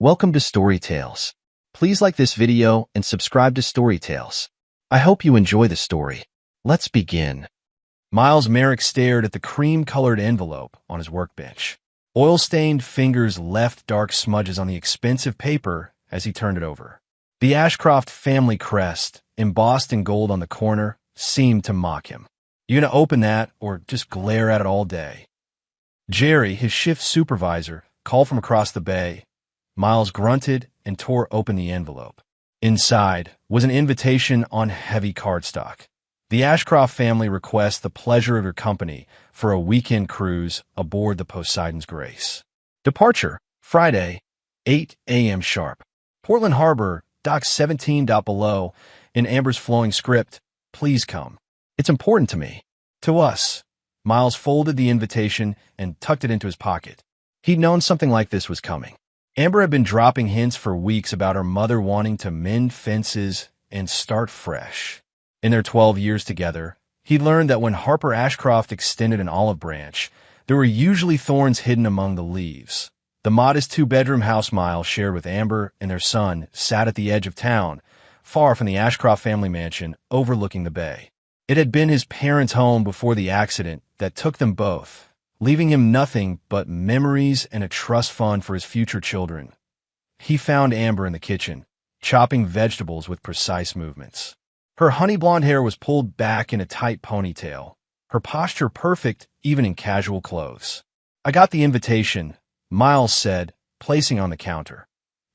Welcome to Story Tales. Please like this video and subscribe to Story Tales. I hope you enjoy the story. Let's begin. Miles Merrick stared at the cream-colored envelope on his workbench. Oil-stained fingers left dark smudges on the expensive paper as he turned it over. The Ashcroft family crest, embossed in gold on the corner, seemed to mock him. You gonna open that or just glare at it all day? Jerry, his shift supervisor, called from across the bay. Miles grunted and tore open the envelope. Inside was an invitation on heavy cardstock. The Ashcroft family requests the pleasure of your company for a weekend cruise aboard the Poseidon's Grace. Departure, Friday, 8 a.m. sharp. Portland Harbor, dock 17. Below, in Amber's flowing script, please come. It's important to me. To us. Miles folded the invitation and tucked it into his pocket. He'd known something like this was coming. Amber had been dropping hints for weeks about her mother wanting to mend fences and start fresh. In their 12 years together, he'd learned that when Harper Ashcroft extended an olive branch, there were usually thorns hidden among the leaves. The modest two-bedroom house Miles shared with Amber and their son sat at the edge of town, far from the Ashcroft family mansion overlooking the bay. It had been his parents' home before the accident that took them both, leaving him nothing but memories and a trust fund for his future children. He found Amber in the kitchen, chopping vegetables with precise movements. Her honey blonde hair was pulled back in a tight ponytail, her posture perfect even in casual clothes. I got the invitation, Miles said, placing on the counter.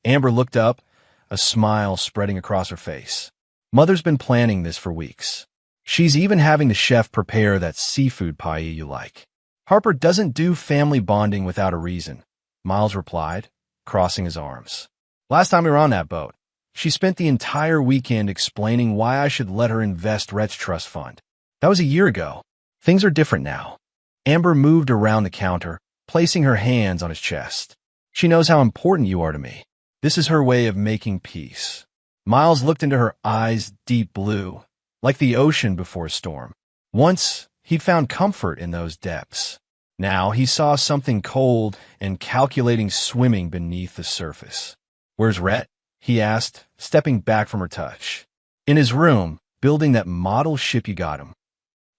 Amber looked up, a smile spreading across her face. Mother's been planning this for weeks. She's even having the chef prepare that seafood pie you like. Harper doesn't do family bonding without a reason, Miles replied, crossing his arms. Last time we were on that boat, she spent the entire weekend explaining why I should let her invest Rhett's trust fund. That was a year ago. Things are different now. Amber moved around the counter, placing her hands on his chest. She knows how important you are to me. This is her way of making peace. Miles looked into her eyes, deep blue, like the ocean before a storm. Once, he'd found comfort in those depths. Now he saw something cold and calculating swimming beneath the surface. Where's Rhett? He asked, stepping back from her touch. In his room, building that model ship you got him.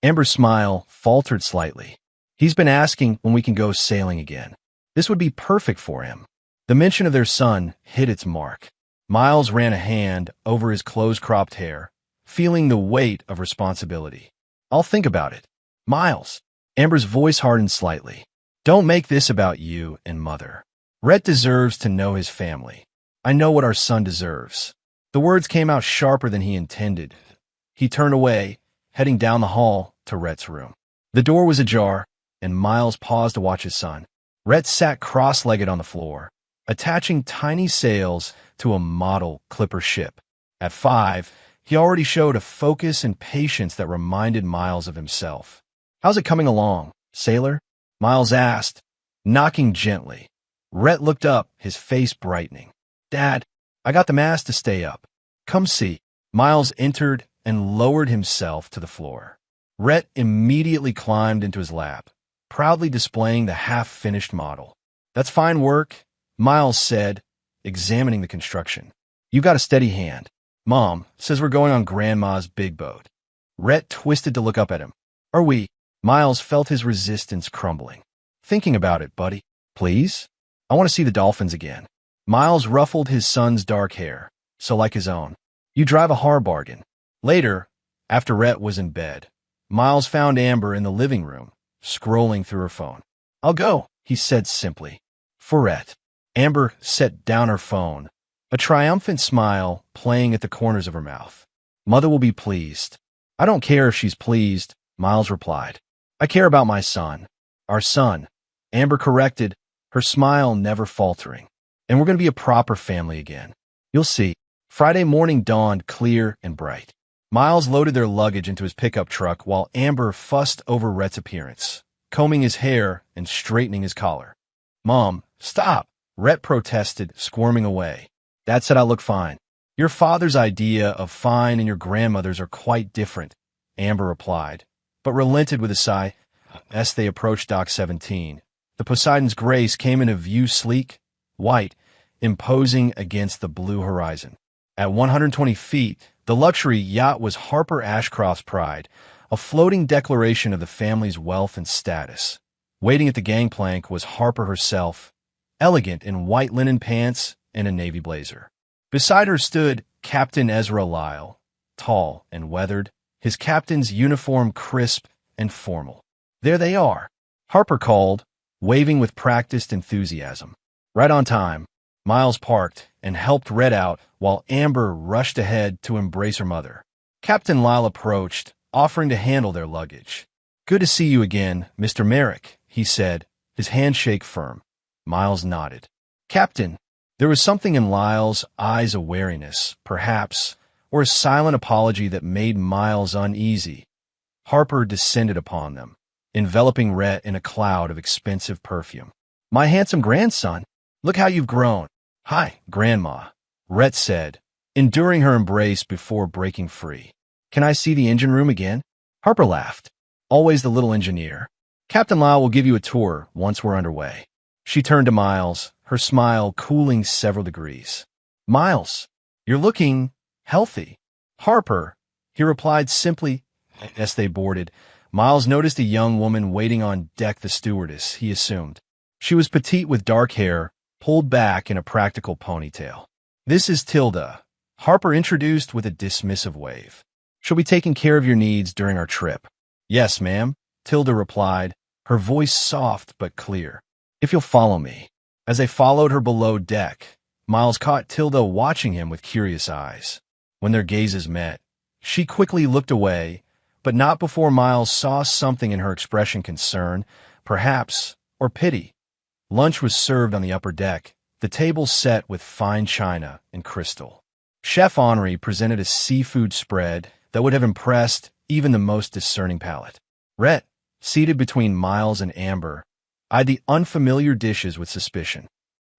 Amber's smile faltered slightly. He's been asking when we can go sailing again. This would be perfect for him. The mention of their son hit its mark. Miles ran a hand over his close-cropped hair, feeling the weight of responsibility. I'll think about it. Miles. Amber's voice hardened slightly. Don't make this about you and Mother. Rhett deserves to know his family. I know what our son deserves. The words came out sharper than he intended. He turned away, heading down the hall to Rhett's room. The door was ajar, and Miles paused to watch his son. Rhett sat cross-legged on the floor, attaching tiny sails to a model clipper ship. At 5, he already showed a focus and patience that reminded Miles of himself. How's it coming along, sailor? Miles asked, knocking gently. Rhett looked up, his face brightening. Dad, I got the mast to stay up. Come see. Miles entered and lowered himself to the floor. Rhett immediately climbed into his lap, proudly displaying the half-finished model. That's fine work, Miles said, examining the construction. You got a steady hand. Mom says we're going on Grandma's big boat. Rhett twisted to look up at him. Are we? Miles felt his resistance crumbling. Thinking about it, buddy. Please? I want to see the dolphins again. Miles ruffled his son's dark hair, so like his own. You drive a hard bargain. Later, after Rhett was in bed, Miles found Amber in the living room, scrolling through her phone. I'll go, he said simply. For Rhett. Amber set down her phone, a triumphant smile playing at the corners of her mouth. Mother will be pleased. I don't care if she's pleased, Miles replied. I care about my son. Our son. Amber corrected, her smile never faltering. And we're going to be a proper family again. You'll see. Friday morning dawned clear and bright. Miles loaded their luggage into his pickup truck while Amber fussed over Rhett's appearance, combing his hair and straightening his collar. Mom, stop, Rhett protested, squirming away. Dad said I look fine. Your father's idea of fine and your grandmother's are quite different, Amber replied, but relented with a sigh as they approached Dock 17. The Poseidon's Grace came into view sleek, white, imposing against the blue horizon. At 120 feet, the luxury yacht was Harper Ashcroft's pride, a floating declaration of the family's wealth and status. Waiting at the gangplank was Harper herself, elegant in white linen pants and a navy blazer. Beside her stood Captain Ezra Lyle, tall and weathered, his captain's uniform crisp and formal. "There they are," Harper called, waving with practiced enthusiasm. Right on time, Miles parked and helped Red out while Amber rushed ahead to embrace her mother. Captain Lyle approached, offering to handle their luggage. "Good to see you again, Mr. Merrick," he said, his handshake firm. Miles nodded. "Captain," there was something in Lyle's eyes, a wariness, perhaps, or a silent apology that made Miles uneasy. Harper descended upon them, enveloping Rhett in a cloud of expensive perfume. "My handsome grandson, look how you've grown." "Hi, Grandma," Rhett said, enduring her embrace before breaking free. "Can I see the engine room again?" Harper laughed. "Always the little engineer. Captain Lyle will give you a tour once we're underway." She turned to Miles, her smile cooling several degrees. "Miles, you're looking healthy." "Harper," he replied simply. As they boarded, Miles noticed a young woman waiting on deck, the stewardess, he assumed. She was petite with dark hair, pulled back in a practical ponytail. "This is Tilda," Harper introduced with a dismissive wave. "She'll be taking care of your needs during our trip." "Yes, ma'am," Tilda replied, her voice soft but clear. "If you'll follow me." As they followed her below deck, Miles caught Tilda watching him with curious eyes. When their gazes met, she quickly looked away, but not before Miles saw something in her expression: concern, perhaps, or pity. Lunch was served on the upper deck, the table set with fine china and crystal. Chef Henri presented a seafood spread that would have impressed even the most discerning palate. Rhett, seated between Miles and Amber, eyed the unfamiliar dishes with suspicion.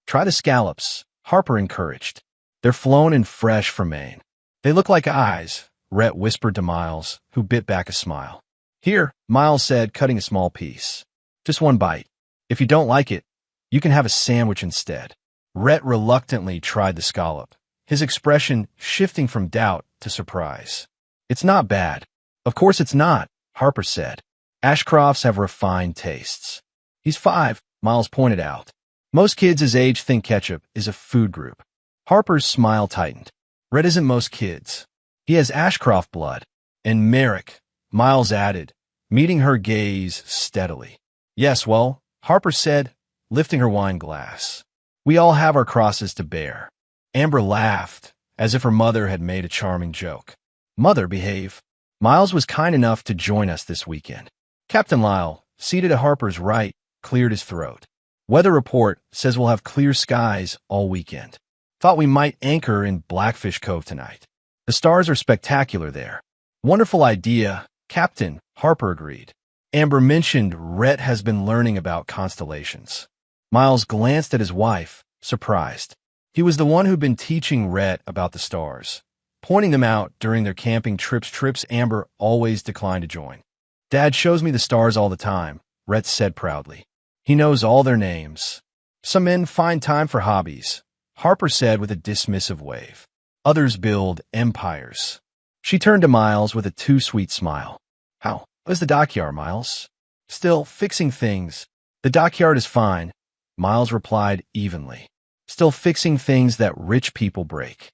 "Try the scallops," Harper encouraged. "They're flown and fresh from Maine." "They look like eyes," Rhett whispered to Miles, who bit back a smile. "Here," Miles said, cutting a small piece. "Just one bite. If you don't like it, you can have a sandwich instead." Rhett reluctantly tried the scallop, his expression shifting from doubt to surprise. "It's not bad." "Of course it's not," Harper said. "Ashcrofts have refined tastes." "He's 5, Miles pointed out. "Most kids his age think ketchup is a food group." Harper's smile tightened. "Rhett isn't most kids. He has Ashcroft blood." "And Merrick," Miles added, meeting her gaze steadily. "Yes, well," Harper said, lifting her wine glass. "We all have our crosses to bear." Amber laughed, as if her mother had made a charming joke. "Mother, behave." Miles was kind enough to join us this weekend. Captain Lyle, seated at Harper's right, cleared his throat. "Weather report says we'll have clear skies all weekend. Thought we might anchor in Blackfish Cove tonight. The stars are spectacular there." "Wonderful idea, Captain," Harper agreed. Amber mentioned Rhett has been learning about constellations. Miles glanced at his wife, surprised. He was the one who'd been teaching Rhett about the stars, pointing them out during their camping trips Amber always declined to join. "Dad shows me the stars all the time," Rhett said proudly. "He knows all their names." "Some men find time for hobbies," Harper said with a dismissive wave. "Others build empires." She turned to Miles with a too-sweet smile. "How's the dockyard, Miles?" "Still fixing things." "The dockyard is fine," Miles replied evenly. "Still fixing things that rich people break."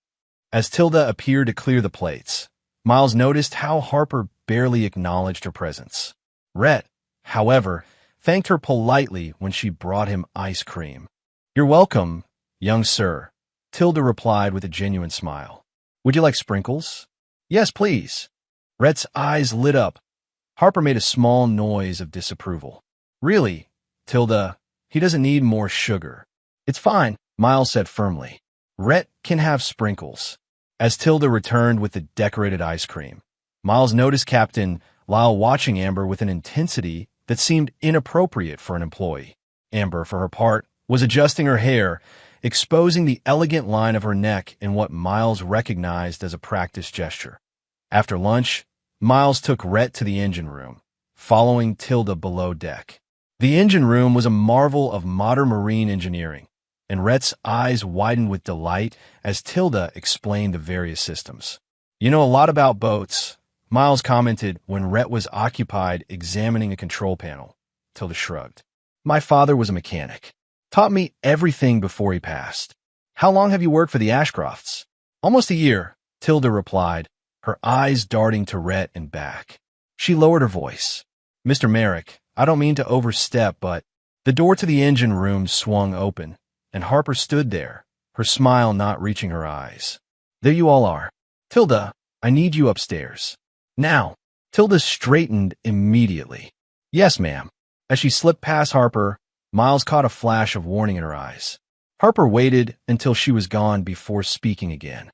As Tilda appeared to clear the plates, Miles noticed how Harper barely acknowledged her presence. Rhett, however, thanked her politely when she brought him ice cream. "You're welcome, young sir," Tilda replied with a genuine smile. "Would you like sprinkles?" "Yes, please." Rhett's eyes lit up. Harper made a small noise of disapproval. "Really, Tilda, he doesn't need more sugar." "It's fine," Miles said firmly. "Rhett can have sprinkles." As Tilda returned with the decorated ice cream, Miles noticed Captain Lyle watching Amber with an intensity that seemed inappropriate for an employee. Amber, for her part, was adjusting her hair, exposing the elegant line of her neck in what Miles recognized as a practiced gesture. After lunch, Miles took Rhett to the engine room, following Tilda below deck. The engine room was a marvel of modern marine engineering, and Rhett's eyes widened with delight as Tilda explained the various systems. You know a lot about boats, Miles commented when Rhett was occupied examining a control panel. Tilda shrugged. My father was a mechanic. Taught me everything before he passed. How long have you worked for the Ashcrofts? Almost a year, Tilda replied, her eyes darting to Rhett and back. She lowered her voice. Mr. Merrick, I don't mean to overstep, but the door to the engine room swung open, and Harper stood there, her smile not reaching her eyes. There you all are. Tilda, I need you upstairs. Now. Tilda straightened immediately. Yes, ma'am. As she slipped past Harper, Miles caught a flash of warning in her eyes. Harper waited until she was gone before speaking again.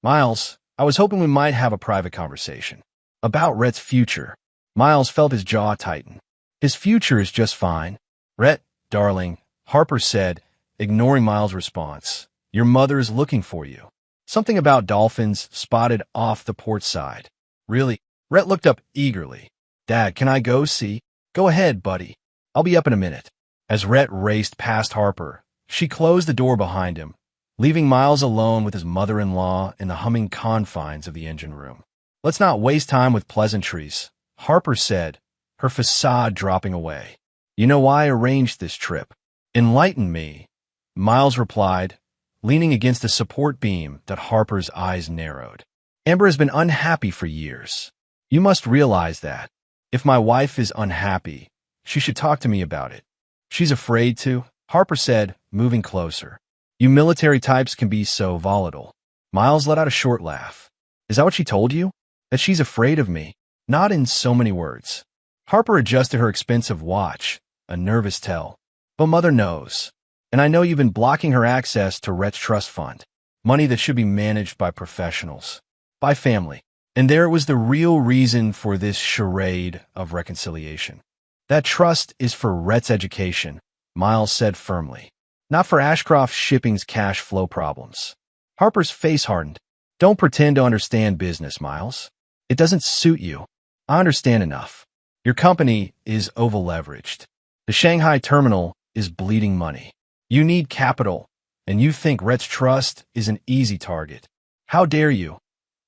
Miles, I was hoping we might have a private conversation. About Rhett's future. Miles felt his jaw tighten. His future is just fine. Rhett, darling, Harper said, ignoring Miles' response. Your mother is looking for you. Something about dolphins spotted off the port side. Really? Rhett looked up eagerly. Dad, can I go see? Go ahead, buddy. I'll be up in a minute. As Rhett raced past Harper, she closed the door behind him, leaving Miles alone with his mother-in-law in the humming confines of the engine room. Let's not waste time with pleasantries, Harper said, her facade dropping away. You know why I arranged this trip? Enlighten me, Miles replied, leaning against a support beam that Harper's eyes narrowed. Amber has been unhappy for years. You must realize that. If my wife is unhappy, she should talk to me about it. She's afraid to, Harper said, moving closer. You military types can be so volatile. Miles let out a short laugh. Is that what she told you? That she's afraid of me? Not in so many words. Harper adjusted her expensive watch, a nervous tell. But Mother knows. And I know you've been blocking her access to Rhett's trust fund. Money that should be managed by professionals. By family. And there was the real reason for this charade of reconciliation. That trust is for Rhett's education, Miles said firmly. Not for Ashcroft Shipping's cash flow problems. Harper's face hardened. Don't pretend to understand business, Miles. It doesn't suit you. I understand enough. Your company is over-leveraged. The Shanghai terminal is bleeding money. You need capital, and you think Rhett's trust is an easy target. How dare you?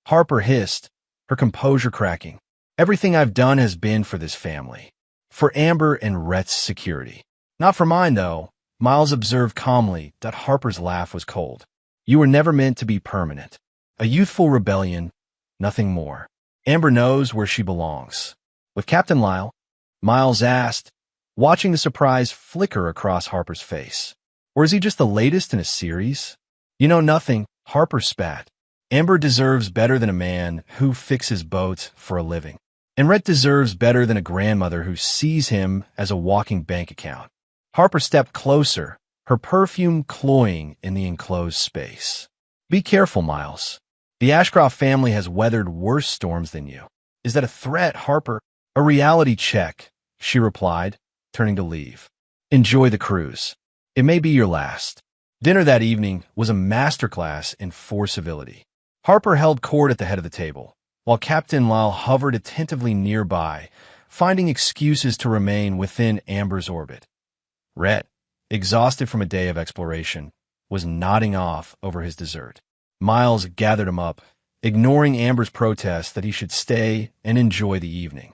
Harper hissed, her composure cracking. Everything I've done has been for this family. For Amber and Rhett's security. Not for mine, though. Miles observed calmly that Harper's laugh was cold. You were never meant to be permanent. A youthful rebellion, nothing more. Amber knows where she belongs. With Captain Lyle? Miles asked, watching the surprise flicker across Harper's face. Or is he just the latest in a series? You know nothing, Harper spat. Amber deserves better than a man who fixes boats for a living. And Rhett deserves better than a grandmother who sees him as a walking bank account. Harper stepped closer, her perfume cloying in the enclosed space. Be careful, Miles. The Ashcroft family has weathered worse storms than you. Is that a threat, Harper? A reality check, she replied, turning to leave. Enjoy the cruise. It may be your last. Dinner that evening was a masterclass in civility. Harper held court at the head of the table, while Captain Lyle hovered attentively nearby, finding excuses to remain within Amber's orbit. Rhett, exhausted from a day of exploration, was nodding off over his dessert. Miles gathered him up, ignoring Amber's protest that he should stay and enjoy the evening.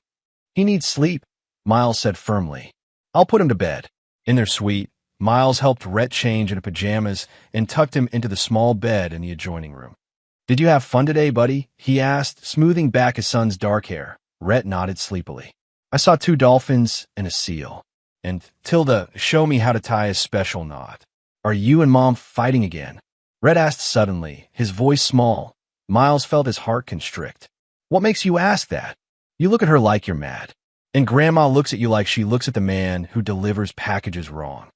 He needs sleep, Miles said firmly. I'll put him to bed. In their suite, Miles helped Rhett change into pajamas and tucked him into the small bed in the adjoining room. Did you have fun today, buddy? He asked, smoothing back his son's dark hair. Rhett nodded sleepily. I saw 2 dolphins and a seal. And, Tilda, show me how to tie a special knot. Are you and Mom fighting again? Rhett asked suddenly, his voice small. Miles felt his heart constrict. What makes you ask that? You look at her like you're mad. And Grandma looks at you like she looks at the man who delivers packages wrong.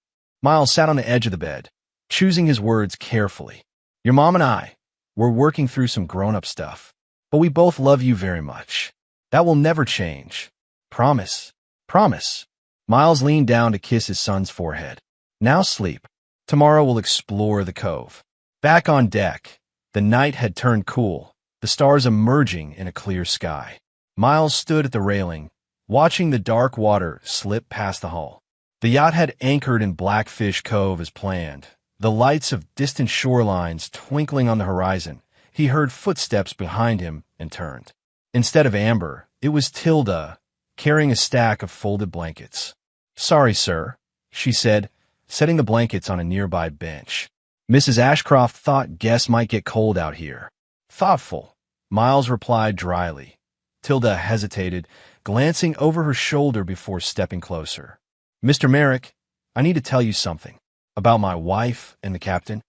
Miles sat on the edge of the bed, choosing his words carefully. Your mom and I, we're working through some grown-up stuff. But we both love you very much. That will never change. Promise. Promise. Miles leaned down to kiss his son's forehead. Now sleep. Tomorrow we'll explore the cove. Back on deck, the night had turned cool, the stars emerging in a clear sky. Miles stood at the railing, watching the dark water slip past the hull. The yacht had anchored in Blackfish Cove as planned, the lights of distant shorelines twinkling on the horizon. He heard footsteps behind him and turned. Instead of Amber, it was Tilda, carrying a stack of folded blankets. "Sorry, sir," she said, setting the blankets on a nearby bench. "Mrs. Ashcroft thought guests might get cold out here." "Thoughtful," Miles replied dryly. Tilda hesitated, glancing over her shoulder before stepping closer. "Mr. Merrick, I need to tell you something. About my wife and the captain."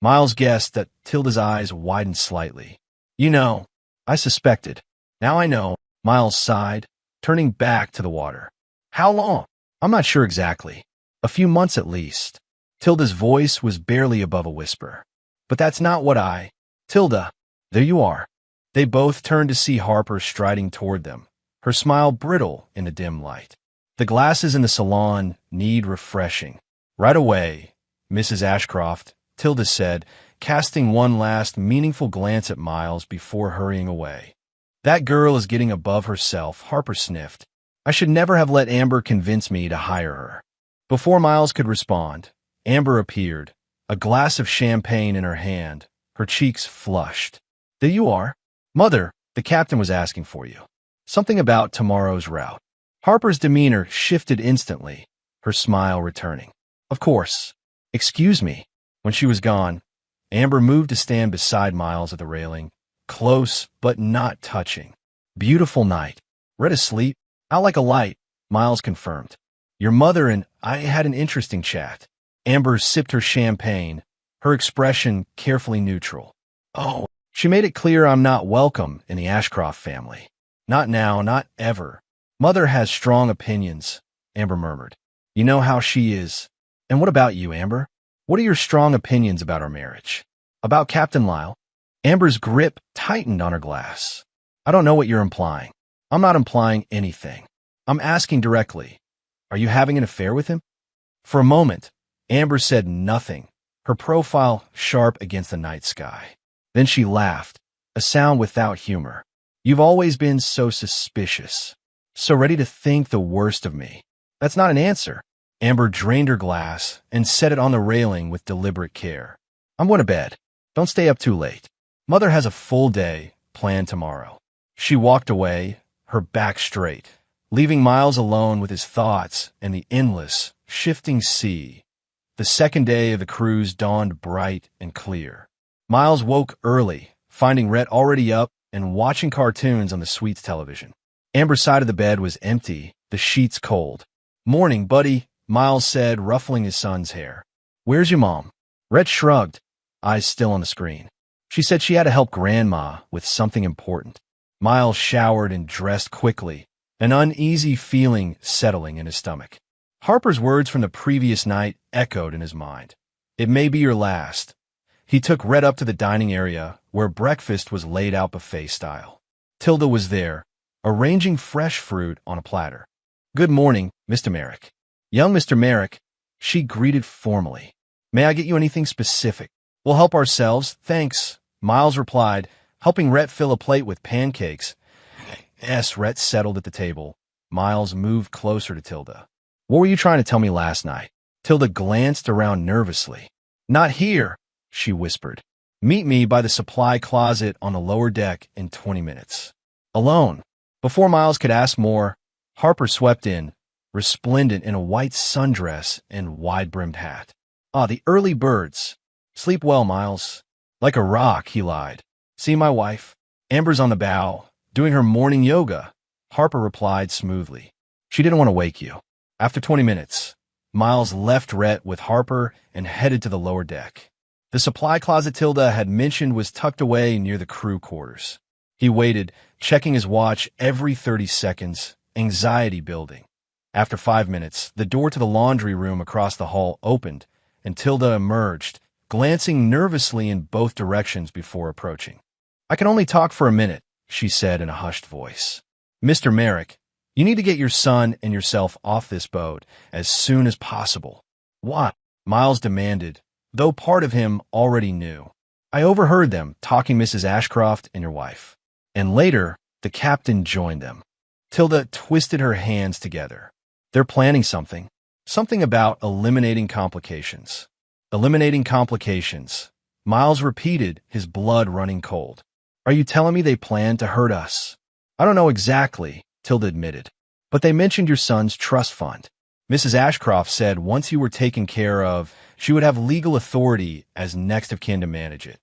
Miles guessed that Tilda's eyes widened slightly. "You know, I suspected. Now I know," Miles sighed, turning back to the water. "How long?" "I'm not sure exactly. A few months at least." Tilda's voice was barely above a whisper. "But that's not what I—" "Tilda, there you are." They both turned to see Harper striding toward them, her smile brittle in the dim light. "The glasses in the salon need refreshing." "Right away, Mrs. Ashcroft," Tilda said, casting one last meaningful glance at Miles before hurrying away. "That girl is getting above herself," Harper sniffed. "I should never have let Amber convince me to hire her." Before Miles could respond, Amber appeared, a glass of champagne in her hand, her cheeks flushed. "There you are. Mother, the captain was asking for you. Something about tomorrow's route." Harper's demeanor shifted instantly, her smile returning. "Of course. Excuse me." When she was gone, Amber moved to stand beside Miles at the railing, close but not touching. "Beautiful night. Red asleep? Out like a light," Miles confirmed. "Your mother and I had an interesting chat." Amber sipped her champagne, her expression carefully neutral. "Oh, she made it clear I'm not welcome in the Ashcroft family. Not now, not ever. Mother has strong opinions," Amber murmured. "You know how she is." "And what about you, Amber? What are your strong opinions about our marriage?" "About Captain Lyle?" Amber's grip tightened on her glass. "I don't know what you're implying." "I'm not implying anything. I'm asking directly. Are you having an affair with him?" For a moment, Amber said nothing, her profile sharp against the night sky. Then she laughed, a sound without humor. "You've always been so suspicious, so ready to think the worst of me." "That's not an answer." Amber drained her glass and set it on the railing with deliberate care. "I'm going to bed. Don't stay up too late. Mother has a full day planned tomorrow." She walked away, her back straight, leaving Miles alone with his thoughts and the endless, shifting sea. The second day of the cruise dawned bright and clear. Miles woke early, finding Rhett already up and watching cartoons on the suite's television. Amber's side of the bed was empty, the sheets cold. "Morning, buddy," Miles said, ruffling his son's hair. "Where's your mom?" Rhett shrugged, eyes still on the screen. "She said she had to help Grandma with something important." Miles showered and dressed quickly, an uneasy feeling settling in his stomach. Harper's words from the previous night echoed in his mind. "It may be your last." He took Rhett up to the dining area, where breakfast was laid out buffet style. Tilda was there, arranging fresh fruit on a platter. "Good morning, Mr. Merrick." "Young Mr. Merrick," she greeted formally. "May I get you anything specific?" "We'll help ourselves, thanks," Miles replied, helping Rhett fill a plate with pancakes. As Rhett settled at the table, Miles moved closer to Tilda. "What were you trying to tell me last night?" Tilda glanced around nervously. "Not here," she whispered. "Meet me by the supply closet on the lower deck in 20 minutes. Alone." Before Miles could ask more, Harper swept in, resplendent in a white sundress and wide-brimmed hat. "Ah, the early birds. Sleep well, Miles." "Like a rock," he lied. "See my wife? Amber's on the bow, doing her morning yoga," Harper replied smoothly. "She didn't want to wake you." After 20 minutes, Miles left Rhett with Harper and headed to the lower deck. The supply closet Tilda had mentioned was tucked away near the crew quarters. He waited, checking his watch every 30 seconds, anxiety building. After 5 minutes, the door to the laundry room across the hall opened, and Tilda emerged, glancing nervously in both directions before approaching. "I can only talk for a minute," she said in a hushed voice. "Mr. Merrick, you need to get your son and yourself off this boat as soon as possible." "What?" Miles demanded, though part of him already knew. "I overheard them talking Mrs. Ashcroft and your wife." And later, the captain joined them. Tilda twisted her hands together. "They're planning something. Something about eliminating complications." Eliminating complications. Miles repeated, his blood running cold. Are you telling me they planned to hurt us? I don't know exactly, Tilda admitted. But they mentioned your son's trust fund. Mrs. Ashcroft said once you were taken care of, she would have legal authority as next of kin to manage it.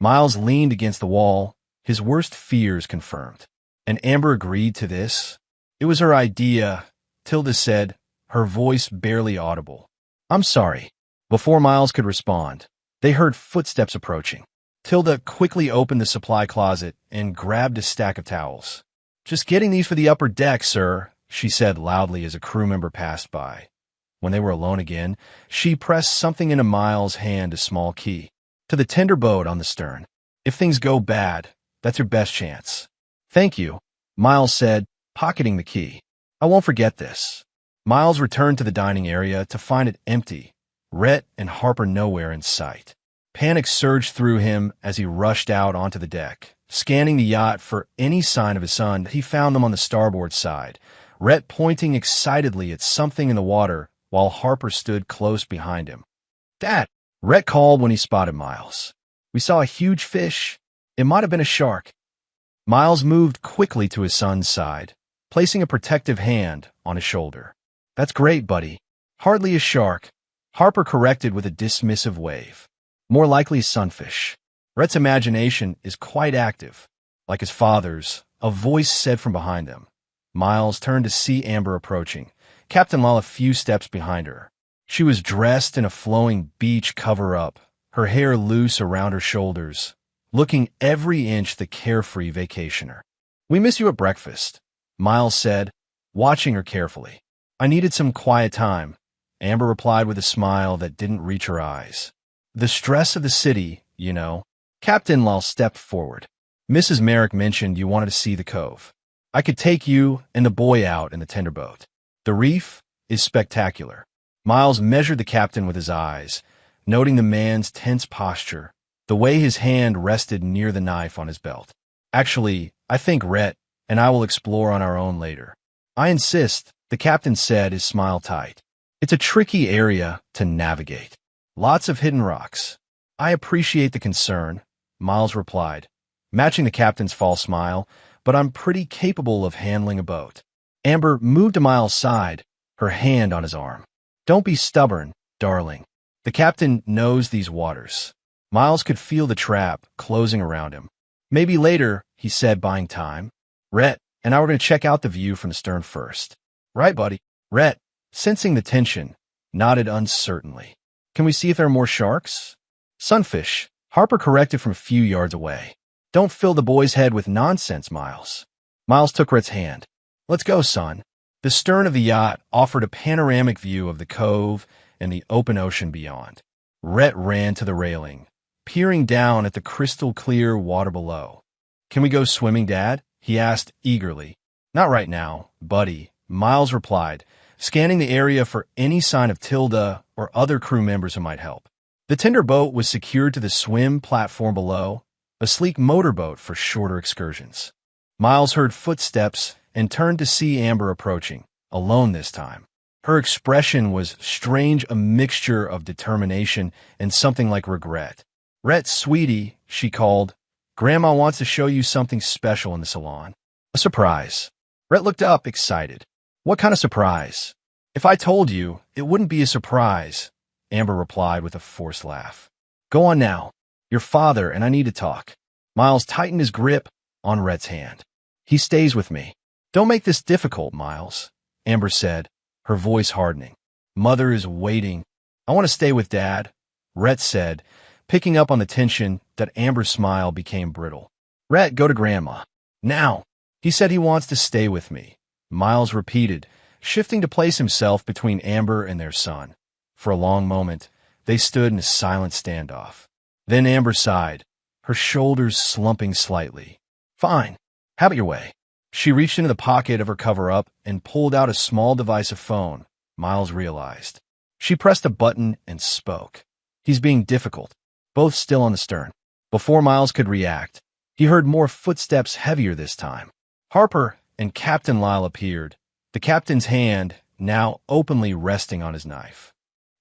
Miles leaned against the wall, his worst fears confirmed. And Amber agreed to this? It was her idea, Tilda said, her voice barely audible. I'm sorry. Before Miles could respond, they heard footsteps approaching. Tilda quickly opened the supply closet and grabbed a stack of towels. Just getting these for the upper deck, sir, she said loudly as a crew member passed by. When they were alone again, she pressed something into Miles' hand, a small key. To the tender boat on the stern. If things go bad, that's your best chance. Thank you, Miles said, pocketing the key. I won't forget this. Miles returned to the dining area to find it empty, Rhett and Harper nowhere in sight. Panic surged through him as he rushed out onto the deck. Scanning the yacht for any sign of his son, he found them on the starboard side, Rhett pointing excitedly at something in the water while Harper stood close behind him. Dad, Rhett called when he spotted Miles. We saw a huge fish. It might have been a shark. Miles moved quickly to his son's side, placing a protective hand on his shoulder. That's great, buddy. Hardly a shark, Harper corrected with a dismissive wave. More likely a sunfish. Rhett's imagination is quite active. Like his father's, a voice said from behind them. Miles turned to see Amber approaching, Captain Law a few steps behind her. She was dressed in a flowing beach cover-up, her hair loose around her shoulders, looking every inch the carefree vacationer. We miss you at breakfast, Miles said, watching her carefully. I needed some quiet time, Amber replied with a smile that didn't reach her eyes. The stress of the city, you know. Captain Law stepped forward. Mrs. Merrick mentioned you wanted to see the cove. I could take you and the boy out in the tender boat. The reef is spectacular. Miles measured the captain with his eyes, noting the man's tense posture, the way his hand rested near the knife on his belt. Actually, I think Rhett and I will explore on our own later. I insist, the captain said, his smile tight. It's a tricky area to navigate. Lots of hidden rocks. I appreciate the concern, Miles replied, matching the captain's false smile, but I'm pretty capable of handling a boat. Amber moved to Miles' side, her hand on his arm. Don't be stubborn, darling. The captain knows these waters. Miles could feel the trap closing around him. Maybe later, he said, buying time. Rhett and I were going to check out the view from the stern first. Right, buddy. Rhett, sensing the tension, nodded uncertainly. Can we see if there are more sharks? Sunfish, Harper corrected from a few yards away. Don't fill the boy's head with nonsense, Miles. Miles took Rhett's hand. Let's go, son. The stern of the yacht offered a panoramic view of the cove and the open ocean beyond. Rhett ran to the railing, peering down at the crystal-clear water below. Can we go swimming, Dad? He asked eagerly. Not right now, buddy, Miles replied, scanning the area for any sign of Tilda or other crew members who might help. The tender boat was secured to the swim platform below, a sleek motorboat for shorter excursions. Miles heard footsteps and turned to see Amber approaching, alone this time. Her expression was strange, a mixture of determination and something like regret. Rhett, sweetie, she called. Grandma wants to show you something special in the salon. A surprise. Rhett looked up, excited. What kind of surprise? If I told you, it wouldn't be a surprise, Amber replied with a forced laugh. Go on now. Your father and I need to talk. Miles tightened his grip on Rhett's hand. He stays with me. Don't make this difficult, Miles, Amber said, her voice hardening. Mother is waiting. I want to stay with Dad, Rhett said, picking up on the tension that Amber's smile became brittle. Rhett, go to Grandma. Now. He said he wants to stay with me, Miles repeated, shifting to place himself between Amber and their son. For a long moment, they stood in a silent standoff. Then Amber sighed, her shoulders slumping slightly. Fine. Have it your way. She reached into the pocket of her cover-up and pulled out a small device of phone, Miles realized. She pressed a button and spoke. He's being difficult, both still on the stern. Before Miles could react, he heard more footsteps, heavier this time. Harper and Captain Lyle appeared, the captain's hand now openly resting on his knife.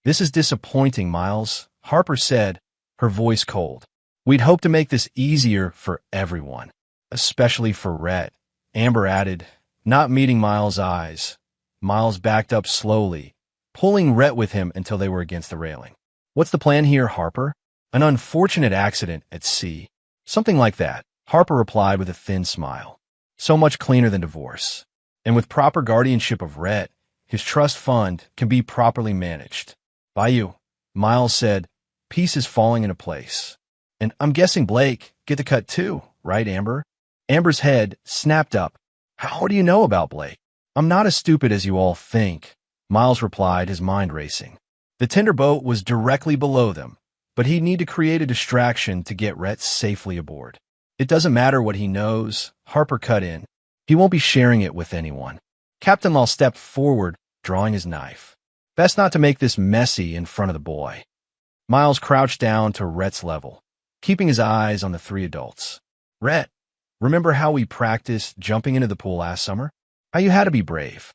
This is disappointing, Miles, Harper said, her voice cold. We'd hope to make this easier for everyone, especially for Rhett. Amber added, not meeting Miles' eyes. Miles backed up slowly, pulling Rhett with him until they were against the railing. What's the plan here, Harper? An unfortunate accident at sea. Something like that, Harper replied with a thin smile. So much cleaner than divorce. And with proper guardianship of Rhett, his trust fund can be properly managed. By you, Miles said, pieces falling into place. And I'm guessing Blake get the cut too, right, Amber? Amber's head snapped up. How do you know about Blake? I'm not as stupid as you all think, Miles replied, his mind racing. The tender boat was directly below them, but he'd need to create a distraction to get Rhett safely aboard. It doesn't matter what he knows, Harper cut in. He won't be sharing it with anyone. Captain Law stepped forward, drawing his knife. Best not to make this messy in front of the boy. Miles crouched down to Rhett's level, keeping his eyes on the three adults. Rhett, remember how we practiced jumping into the pool last summer? How you had to be brave.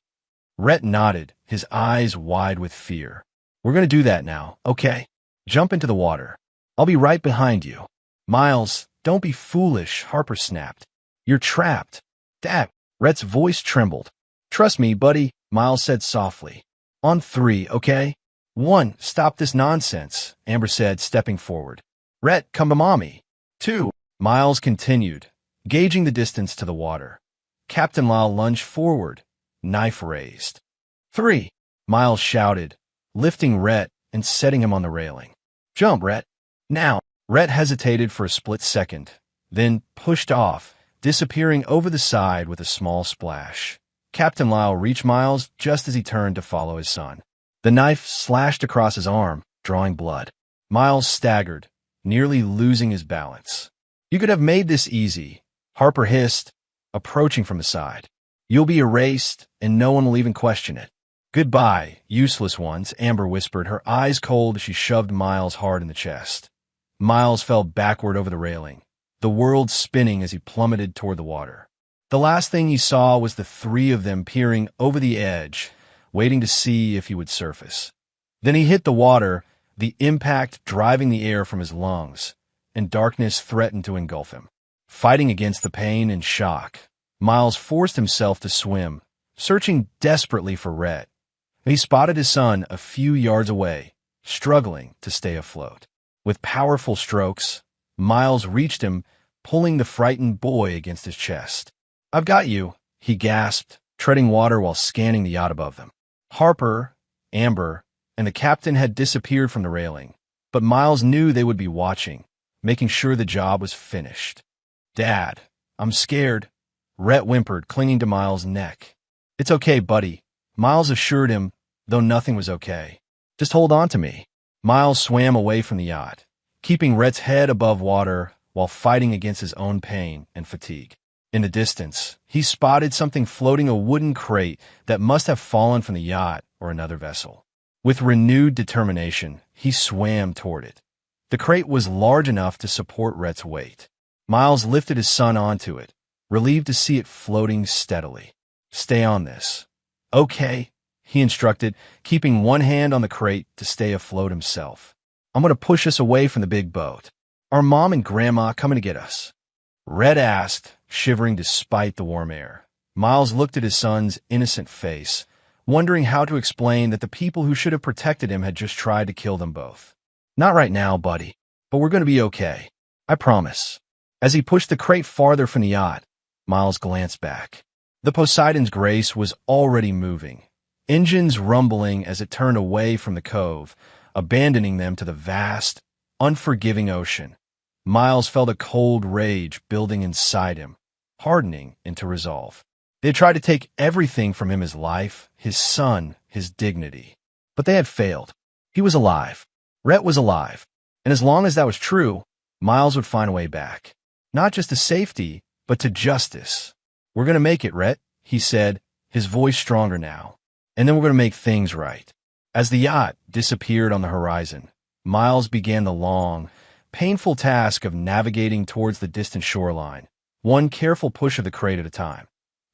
Rhett nodded, his eyes wide with fear. We're going to do that now, okay? Jump into the water. I'll be right behind you. Miles, don't be foolish, Harper snapped. You're trapped. Dad, Rhett's voice trembled. Trust me, buddy, Miles said softly. On 3, okay? 1, stop this nonsense, Amber said, stepping forward. Rhett, come to mommy. 2, Miles continued, gauging the distance to the water. Captain Lau lunged forward, knife raised. 3, Miles shouted, lifting Rhett and setting him on the railing. Jump, Rhett. Now. Rhett hesitated for a split second, then pushed off, disappearing over the side with a small splash. Captain Lau reached Miles just as he turned to follow his son. The knife slashed across his arm, drawing blood. Miles staggered, nearly losing his balance. You could have made this easy, Harper hissed, approaching from the side. You'll be erased, and no one will even question it. Goodbye, useless ones, Amber whispered, her eyes cold as she shoved Miles hard in the chest. Miles fell backward over the railing, the world spinning as he plummeted toward the water. The last thing he saw was the three of them peering over the edge, waiting to see if he would surface. Then he hit the water, the impact driving the air from his lungs, and darkness threatened to engulf him. Fighting against the pain and shock, Miles forced himself to swim, searching desperately for Rhett. He spotted his son a few yards away, struggling to stay afloat. With powerful strokes, Miles reached him, pulling the frightened boy against his chest. I've got you, he gasped, treading water while scanning the yacht above them. Harper, Amber, and the captain had disappeared from the railing, but Miles knew they would be watching, making sure the job was finished. Dad, I'm scared, Rhett whimpered, clinging to Miles' neck. It's okay, buddy, Miles assured him, though nothing was okay. Just hold on to me. Miles swam away from the yacht, keeping Rhett's head above water while fighting against his own pain and fatigue. In the distance, he spotted something floating a wooden crate that must have fallen from the yacht or another vessel. With renewed determination, he swam toward it. The crate was large enough to support Rhett's weight. Miles lifted his son onto it, relieved to see it floating steadily. Stay on this. Okay, he instructed, keeping one hand on the crate to stay afloat himself. I'm going to push us away from the big boat. Are Mom and Grandma coming to get us? Rhett asked, shivering despite the warm air. Miles looked at his son's innocent face, wondering how to explain that the people who should have protected him had just tried to kill them both. Not right now, buddy, but we're going to be okay. I promise. As he pushed the crate farther from the yacht, Miles glanced back. The Poseidon's Grace was already moving, engines rumbling as it turned away from the cove, abandoning them to the vast, unforgiving ocean. Miles felt a cold rage building inside him, hardening into resolve. They had tried to take everything from him, his life, his son, his dignity. But they had failed. He was alive. Rhett was alive. And as long as that was true, Miles would find a way back. Not just to safety, but to justice. We're going to make it, Rhett, he said, his voice stronger now. And then we're going to make things right. As the yacht disappeared on the horizon, Miles began the long, painful task of navigating towards the distant shoreline, one careful push of the crate at a time.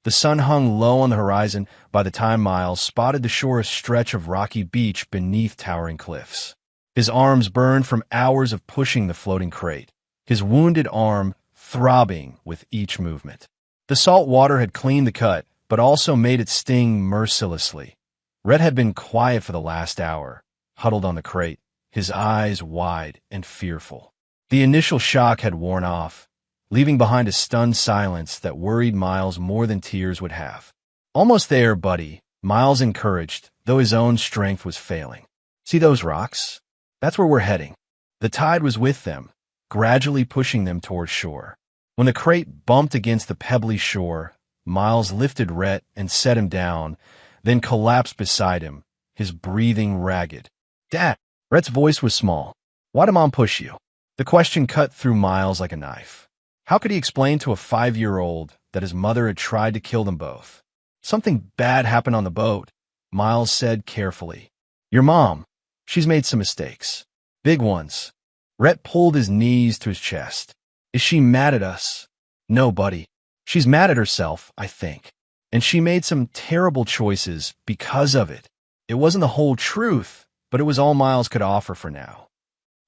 The sun hung low on the horizon by the time Miles spotted the shorest stretch of rocky beach beneath towering cliffs. His arms burned from hours of pushing the floating crate, his wounded arm throbbing with each movement. The salt water had cleaned the cut, but also made it sting mercilessly. Rhett had been quiet for the last hour, huddled on the crate, his eyes wide and fearful. The initial shock had worn off, leaving behind a stunned silence that worried Miles more than tears would have. "Almost there, buddy," Miles encouraged, though his own strength was failing. "See those rocks? That's where we're heading." The tide was with them, gradually pushing them toward shore. When the crate bumped against the pebbly shore, Miles lifted Rhett and set him down, then collapsed beside him, his breathing ragged. "Dad," Rhett's voice was small. "Why did Mom push you?" The question cut through Miles like a knife. How could he explain to a 5-year-old that his mother had tried to kill them both? "Something bad happened on the boat," Miles said carefully. "Your mom, she's made some mistakes. Big ones." Rhett pulled his knees to his chest. "Is she mad at us?" "No, buddy. She's mad at herself, I think. And she made some terrible choices because of it. It wasn't the whole truth, but it was all Miles could offer for now."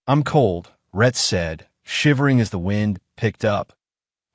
"I'm cold," Rhett said, shivering as the wind picked up.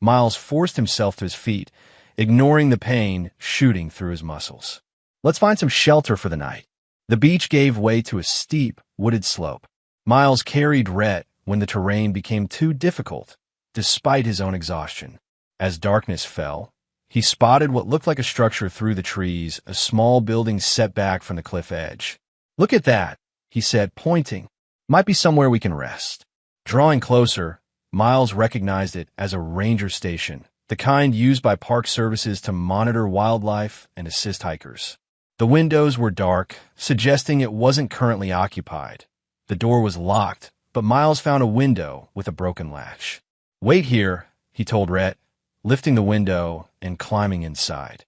Miles forced himself to his feet, ignoring the pain shooting through his muscles. "Let's find some shelter for the night." The beach gave way to a steep, wooded slope. Miles carried Rhett when the terrain became too difficult, despite his own exhaustion. As darkness fell, he spotted what looked like a structure through the trees, a small building set back from the cliff edge. "Look at that," he said, pointing. "Might be somewhere we can rest." Drawing closer, Miles recognized it as a ranger station, the kind used by park services to monitor wildlife and assist hikers. The windows were dark, suggesting it wasn't currently occupied. The door was locked, but Miles found a window with a broken latch. "Wait here," he told Rhett, lifting the window and climbing inside.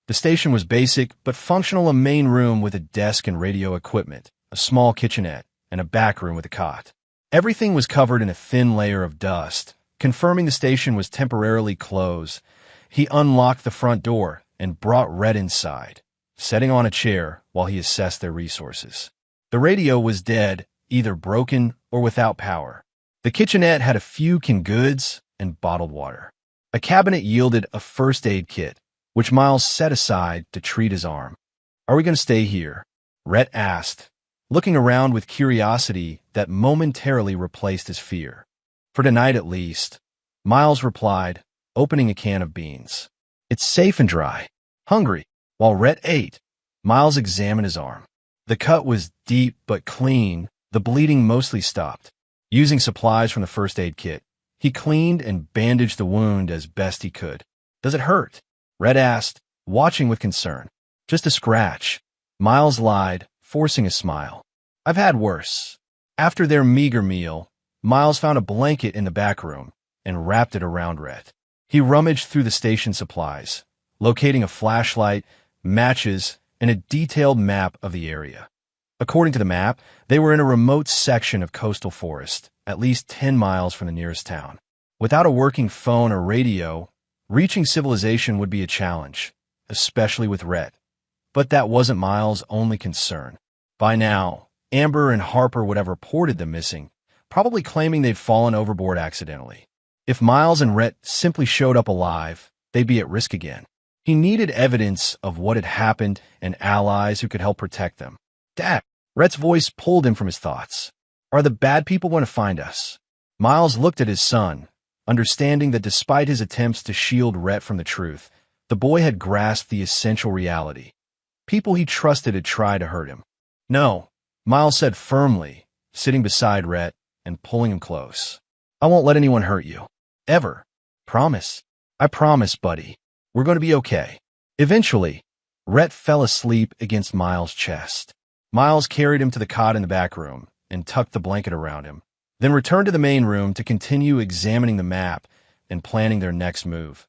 The station was basic but functional, a main room with a desk and radio equipment, a small kitchenette, and a back room with a cot. Everything was covered in a thin layer of dust, confirming the station was temporarily closed. He unlocked the front door and brought Rhett inside, sitting on a chair while he assessed their resources. The radio was dead, either broken or without power. The kitchenette had a few canned goods and bottled water. A cabinet yielded a first aid kit, which Miles set aside to treat his arm. "Are we going to stay here?" Rhett asked, looking around with curiosity that momentarily replaced his fear. "For tonight at least," Miles replied, opening a can of beans. "It's safe and dry." Hungry, while Rhett ate, Miles examined his arm. The cut was deep but clean, the bleeding mostly stopped. Using supplies from the first aid kit, he cleaned and bandaged the wound as best he could. "Does it hurt?" Rhett asked, watching with concern. "Just a scratch," Miles lied, forcing a smile. "I've had worse." After their meager meal, Miles found a blanket in the back room and wrapped it around Rhett. He rummaged through the station supplies, locating a flashlight, matches, and a detailed map of the area. According to the map, they were in a remote section of coastal forest, at least 10 miles from the nearest town. Without a working phone or radio, reaching civilization would be a challenge, especially with Rhett. But that wasn't Miles' only concern. By now, Amber and Harper would have reported them missing, probably claiming they'd fallen overboard accidentally. If Miles and Rhett simply showed up alive, they'd be at risk again. He needed evidence of what had happened and allies who could help protect them. "Dad," Rhett's voice pulled him from his thoughts. "Are the bad people going to find us?" Miles looked at his son, understanding that despite his attempts to shield Rhett from the truth, the boy had grasped the essential reality. People he trusted had tried to hurt him. "No," Miles said firmly, sitting beside Rhett and pulling him close. "I won't let anyone hurt you. Ever. Promise?" "I promise, buddy. We're going to be okay." Eventually, Rhett fell asleep against Miles' chest. Miles carried him to the cot in the back room and tucked the blanket around him, then returned to the main room to continue examining the map and planning their next move.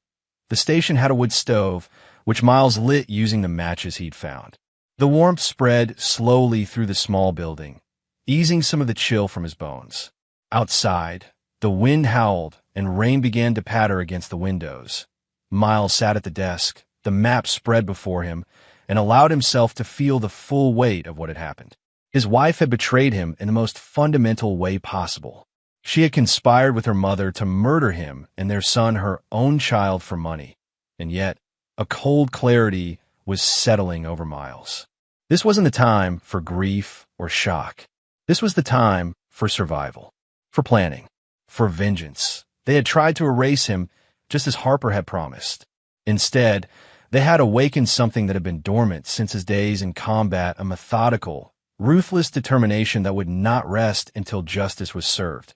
The station had a wood stove, which Miles lit using the matches he'd found. The warmth spread slowly through the small building, easing some of the chill from his bones. Outside, the wind howled and rain began to patter against the windows. Miles sat at the desk, the map spread before him, and allowed himself to feel the full weight of what had happened. His wife had betrayed him in the most fundamental way possible. She had conspired with her mother to murder him and their son, her own child, for money. And yet, a cold clarity was settling over Miles. This wasn't the time for grief or shock. This was the time for survival, for planning, for vengeance. They had tried to erase him just as Harper had promised. Instead, they had awakened something that had been dormant since his days in combat, a methodical, ruthless determination that would not rest until justice was served.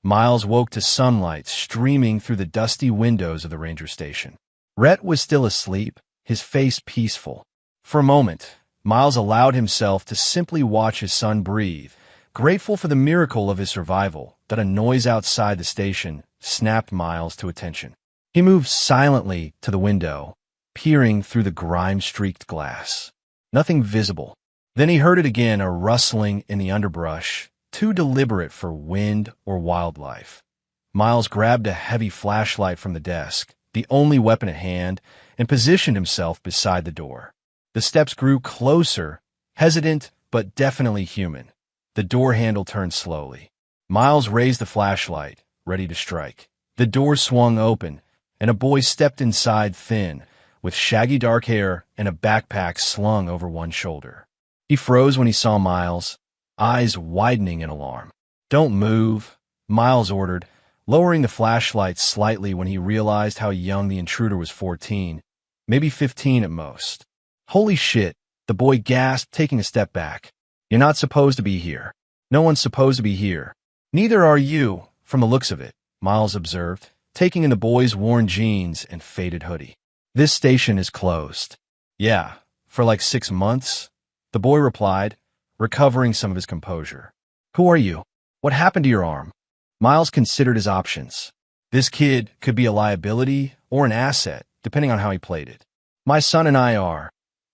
Miles woke to sunlight streaming through the dusty windows of the ranger station. Rhett was still asleep, his face peaceful. For a moment, Miles allowed himself to simply watch his son breathe, grateful for the miracle of his survival. That a noise outside the station snapped Miles to attention. He moved silently to the window, peering through the grime-streaked glass. Nothing visible. Then he heard it again, a rustling in the underbrush, too deliberate for wind or wildlife. Miles grabbed a heavy flashlight from the desk, the only weapon at hand, and positioned himself beside the door. The steps grew closer, hesitant but definitely human. The door handle turned slowly. Miles raised the flashlight, ready to strike. The door swung open, and a boy stepped inside, thin, with shaggy dark hair and a backpack slung over one shoulder. He froze when he saw Miles, eyes widening in alarm. "Don't move," Miles ordered, lowering the flashlight slightly when he realized how young the intruder was. 14, maybe 15 at most. "Holy shit," the boy gasped, taking a step back. "You're not supposed to be here. No one's supposed to be here." "Neither are you, from the looks of it," Miles observed, taking in the boy's worn jeans and faded hoodie. "This station is closed." "Yeah, for like 6 months," the boy replied, recovering some of his composure. "Who are you? What happened to your arm?" Miles considered his options. This kid could be a liability or an asset, depending on how he played it. "My son and I are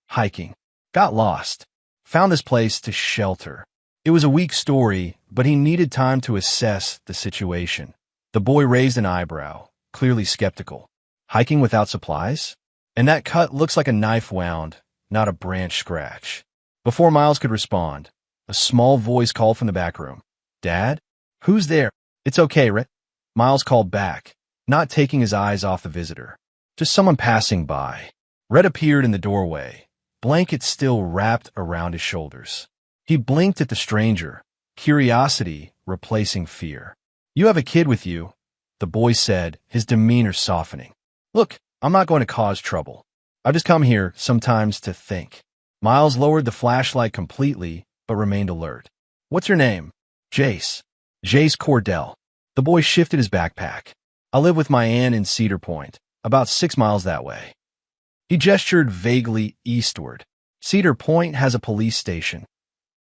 hiking. Got lost. Found this place to shelter." It was a weak story, but he needed time to assess the situation. The boy raised an eyebrow, clearly skeptical. "Hiking without supplies? And that cut looks like a knife wound, not a branch scratch." Before Miles could respond, a small voice called from the back room. "Dad? Who's there?" "It's okay, Rhett," Miles called back, not taking his eyes off the visitor. "Just someone passing by." Rhett appeared in the doorway, blankets still wrapped around his shoulders. He blinked at the stranger, curiosity replacing fear. "You have a kid with you," the boy said, his demeanor softening. "Look, I'm not going to cause trouble. I've just come here sometimes to think." Miles lowered the flashlight completely, but remained alert. "What's your name?" "Jace. Jace Cordell." The boy shifted his backpack. "I live with my aunt in Cedar Point, about 6 miles that way." He gestured vaguely eastward. "Cedar Point has a police station."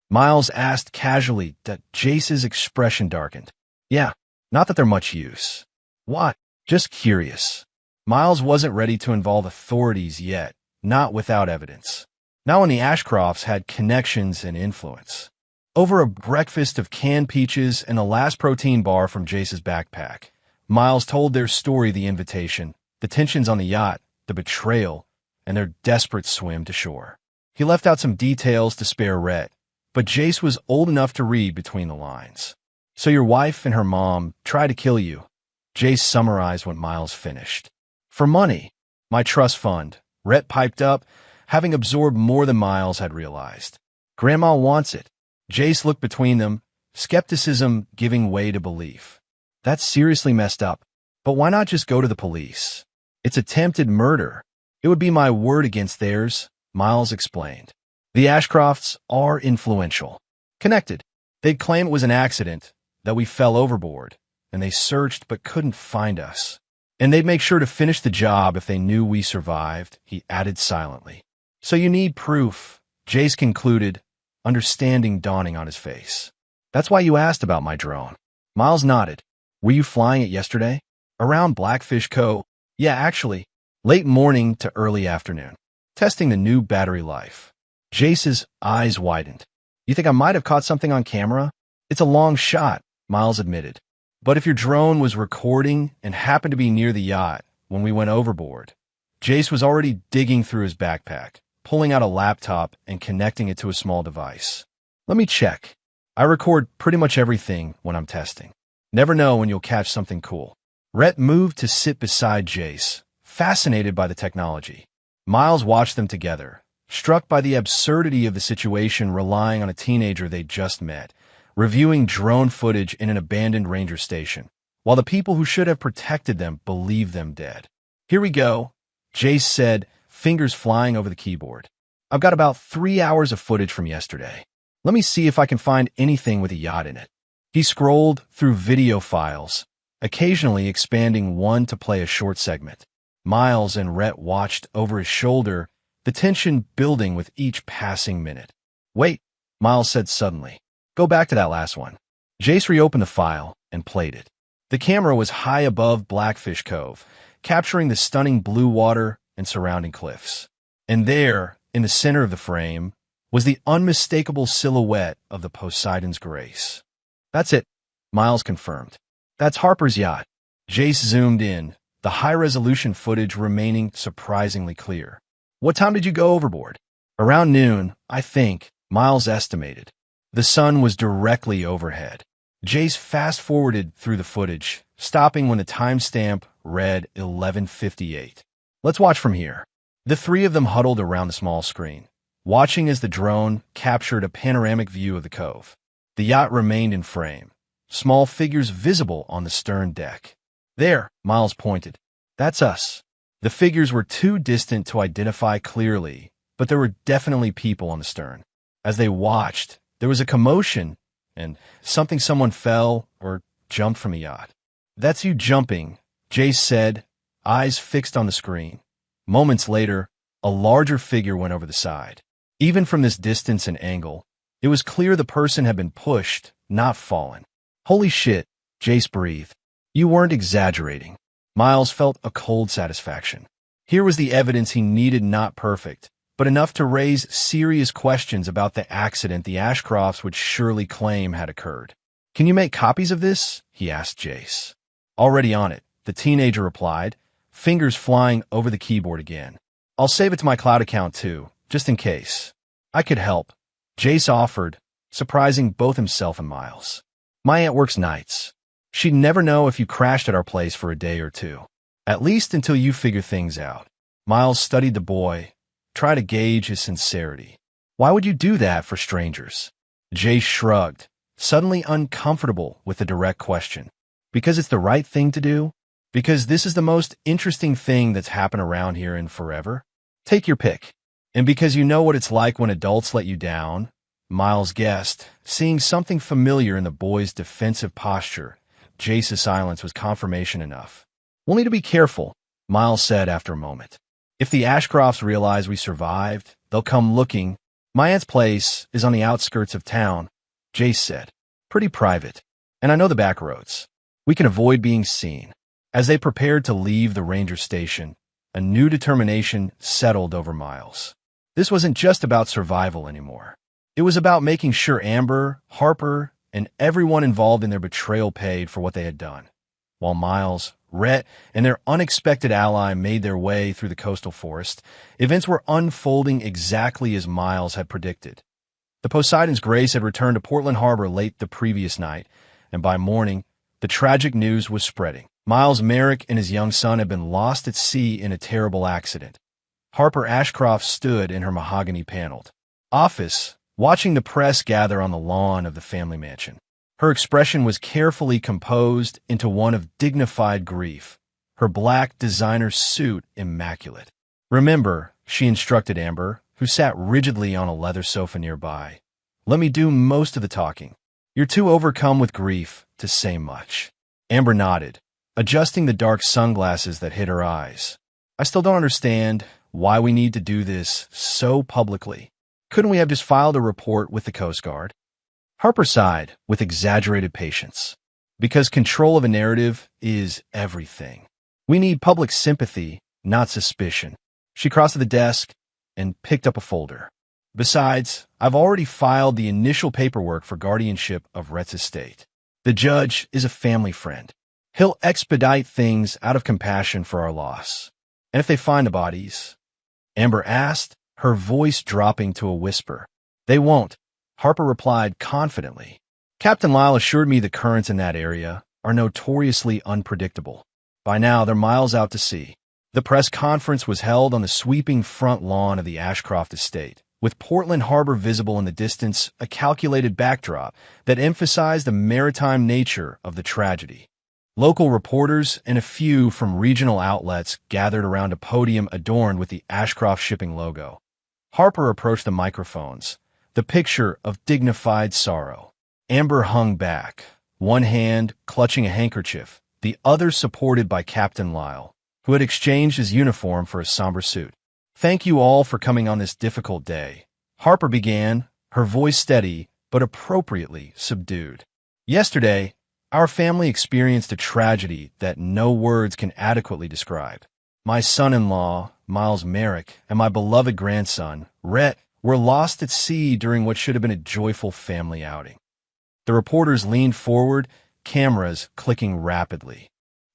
Miles asked casually, that Jace's expression darkened. "Yeah, not that they're much use." "What?" "Just curious." Miles wasn't ready to involve authorities yet, not without evidence. Now when the Ashcrofts had connections and influence. Over a breakfast of canned peaches and the last protein bar from Jace's backpack, Miles told their story, the invitation, the tensions on the yacht, the betrayal, and their desperate swim to shore. He left out some details to spare Rhett, but Jace was old enough to read between the lines. "So your wife and her mom tried to kill you," Jace summarized what Miles finished. "For money." "My trust fund," Rhett piped up, having absorbed more than Miles had realized. "Grandma wants it." Jace looked between them, skepticism giving way to belief. "That's seriously messed up. But why not just go to the police? It's attempted murder. It would be my word against theirs," Miles explained. "The Ashcrofts are influential. Connected. They'd claim it was an accident, that we fell overboard, and they searched but couldn't find us. And they'd make sure to finish the job if they knew we survived," he added silently. "So you need proof," Jace concluded, understanding dawning on his face. "That's why you asked about my drone." Miles nodded. "Were you flying it yesterday?" "Around Blackfish Cove." "Yeah, actually. Late morning to early afternoon. Testing the new battery life." Jace's eyes widened. "You think I might have caught something on camera?" "It's a long shot," Miles admitted. "But if your drone was recording and happened to be near the yacht when we went overboard." Jace was already digging through his backpack, pulling out a laptop and connecting it to a small device. Let me check. I record pretty much everything when I'm testing. Never know when you'll catch something cool. Rhett moved to sit beside Jace, fascinated by the technology. Miles watched them together, struck by the absurdity of the situation relying on a teenager they'd just met, reviewing drone footage in an abandoned ranger station, while the people who should have protected them believed them dead. Here we go, Jace said, fingers flying over the keyboard. I've got about 3 hours of footage from yesterday. Let me see if I can find anything with a yacht in it. He scrolled through video files, occasionally expanding one to play a short segment. Miles and Rhett watched over his shoulder, the tension building with each passing minute. Wait, Miles said suddenly. Go back to that last one. Jace reopened the file and played it. The camera was high above Blackfish Cove, capturing the stunning blue water and surrounding cliffs. And there, in the center of the frame, was the unmistakable silhouette of the Poseidon's Grace. That's it, Miles confirmed. That's Harper's yacht. Jace zoomed in, the high-resolution footage remaining surprisingly clear. What time did you go overboard? Around noon, I think, Miles estimated. The sun was directly overhead. Jace fast-forwarded through the footage, stopping when the timestamp read 11:58. Let's watch from here. The three of them huddled around the small screen, watching as the drone captured a panoramic view of the cove. The yacht remained in frame, small figures visible on the stern deck. There, Miles pointed. That's us. The figures were too distant to identify clearly, but there were definitely people on the stern. As they watched, there was a commotion, and someone fell or jumped from the yacht. That's you jumping, Jace said, eyes fixed on the screen. Moments later, a larger figure went over the side. Even from this distance and angle, it was clear the person had been pushed, not fallen. Holy shit, Jace breathed. You weren't exaggerating. Miles felt a cold satisfaction. Here was the evidence he needed, not perfect, but enough to raise serious questions about the accident the Ashcrofts would surely claim had occurred. Can you make copies of this? He asked Jace. Already on it, the teenager replied, fingers flying over the keyboard again. I'll save it to my cloud account too, just in case. I could help, Jace offered, surprising both himself and Miles. My aunt works nights. She'd never know if you crashed at our place for a day or two. At least until you figure things out. Miles studied the boy, tried to gauge his sincerity. Why would you do that for strangers? Jace shrugged, suddenly uncomfortable with the direct question. Because it's the right thing to do? Because this is the most interesting thing that's happened around here in forever? Take your pick. And because you know what it's like when adults let you down? Miles guessed, seeing something familiar in the boy's defensive posture. Jace's silence was confirmation enough. We'll need to be careful, Miles said after a moment. If the Ashcrofts realize we survived, they'll come looking. My aunt's place is on the outskirts of town, Jace said. Pretty private. And I know the back roads. We can avoid being seen. As they prepared to leave the ranger station, a new determination settled over Miles. This wasn't just about survival anymore. It was about making sure Amber, Harper, and everyone involved in their betrayal paid for what they had done. While Miles, Rhett, and their unexpected ally made their way through the coastal forest, events were unfolding exactly as Miles had predicted. The Poseidon's Grace had returned to Portland Harbor late the previous night, and by morning, the tragic news was spreading. Miles Merrick and his young son had been lost at sea in a terrible accident. Harper Ashcroft stood in her mahogany-paneled office, watching the press gather on the lawn of the family mansion. Her expression was carefully composed into one of dignified grief, her black designer suit immaculate. Remember, she instructed Amber, who sat rigidly on a leather sofa nearby. Let me do most of the talking. You're too overcome with grief to say much. Amber nodded, adjusting the dark sunglasses that hid her eyes. I still don't understand why we need to do this so publicly. Couldn't we have just filed a report with the Coast Guard? Harper sighed with exaggerated patience. Because control of a narrative is everything. We need public sympathy, not suspicion. She crossed to the desk and picked up a folder. Besides, I've already filed the initial paperwork for guardianship of Rhett's estate. The judge is a family friend. He'll expedite things out of compassion for our loss. And if they find the bodies? Amber asked, her voice dropping to a whisper. They won't, Harper replied confidently. Captain Lyle assured me the currents in that area are notoriously unpredictable. By now, they're miles out to sea. The press conference was held on the sweeping front lawn of the Ashcroft estate, with Portland Harbor visible in the distance, a calculated backdrop that emphasized the maritime nature of the tragedy. Local reporters and a few from regional outlets gathered around a podium adorned with the Ashcroft shipping logo. Harper approached the microphones, the picture of dignified sorrow. Amber hung back, one hand clutching a handkerchief, the other supported by Captain Lyle, who had exchanged his uniform for a somber suit. "Thank you all for coming on this difficult day," Harper began, her voice steady but appropriately subdued. "Yesterday, our family experienced a tragedy that no words can adequately describe. My son-in-law, Miles Merrick, and my beloved grandson, Rhett, were lost at sea during what should have been a joyful family outing." The reporters leaned forward, cameras clicking rapidly.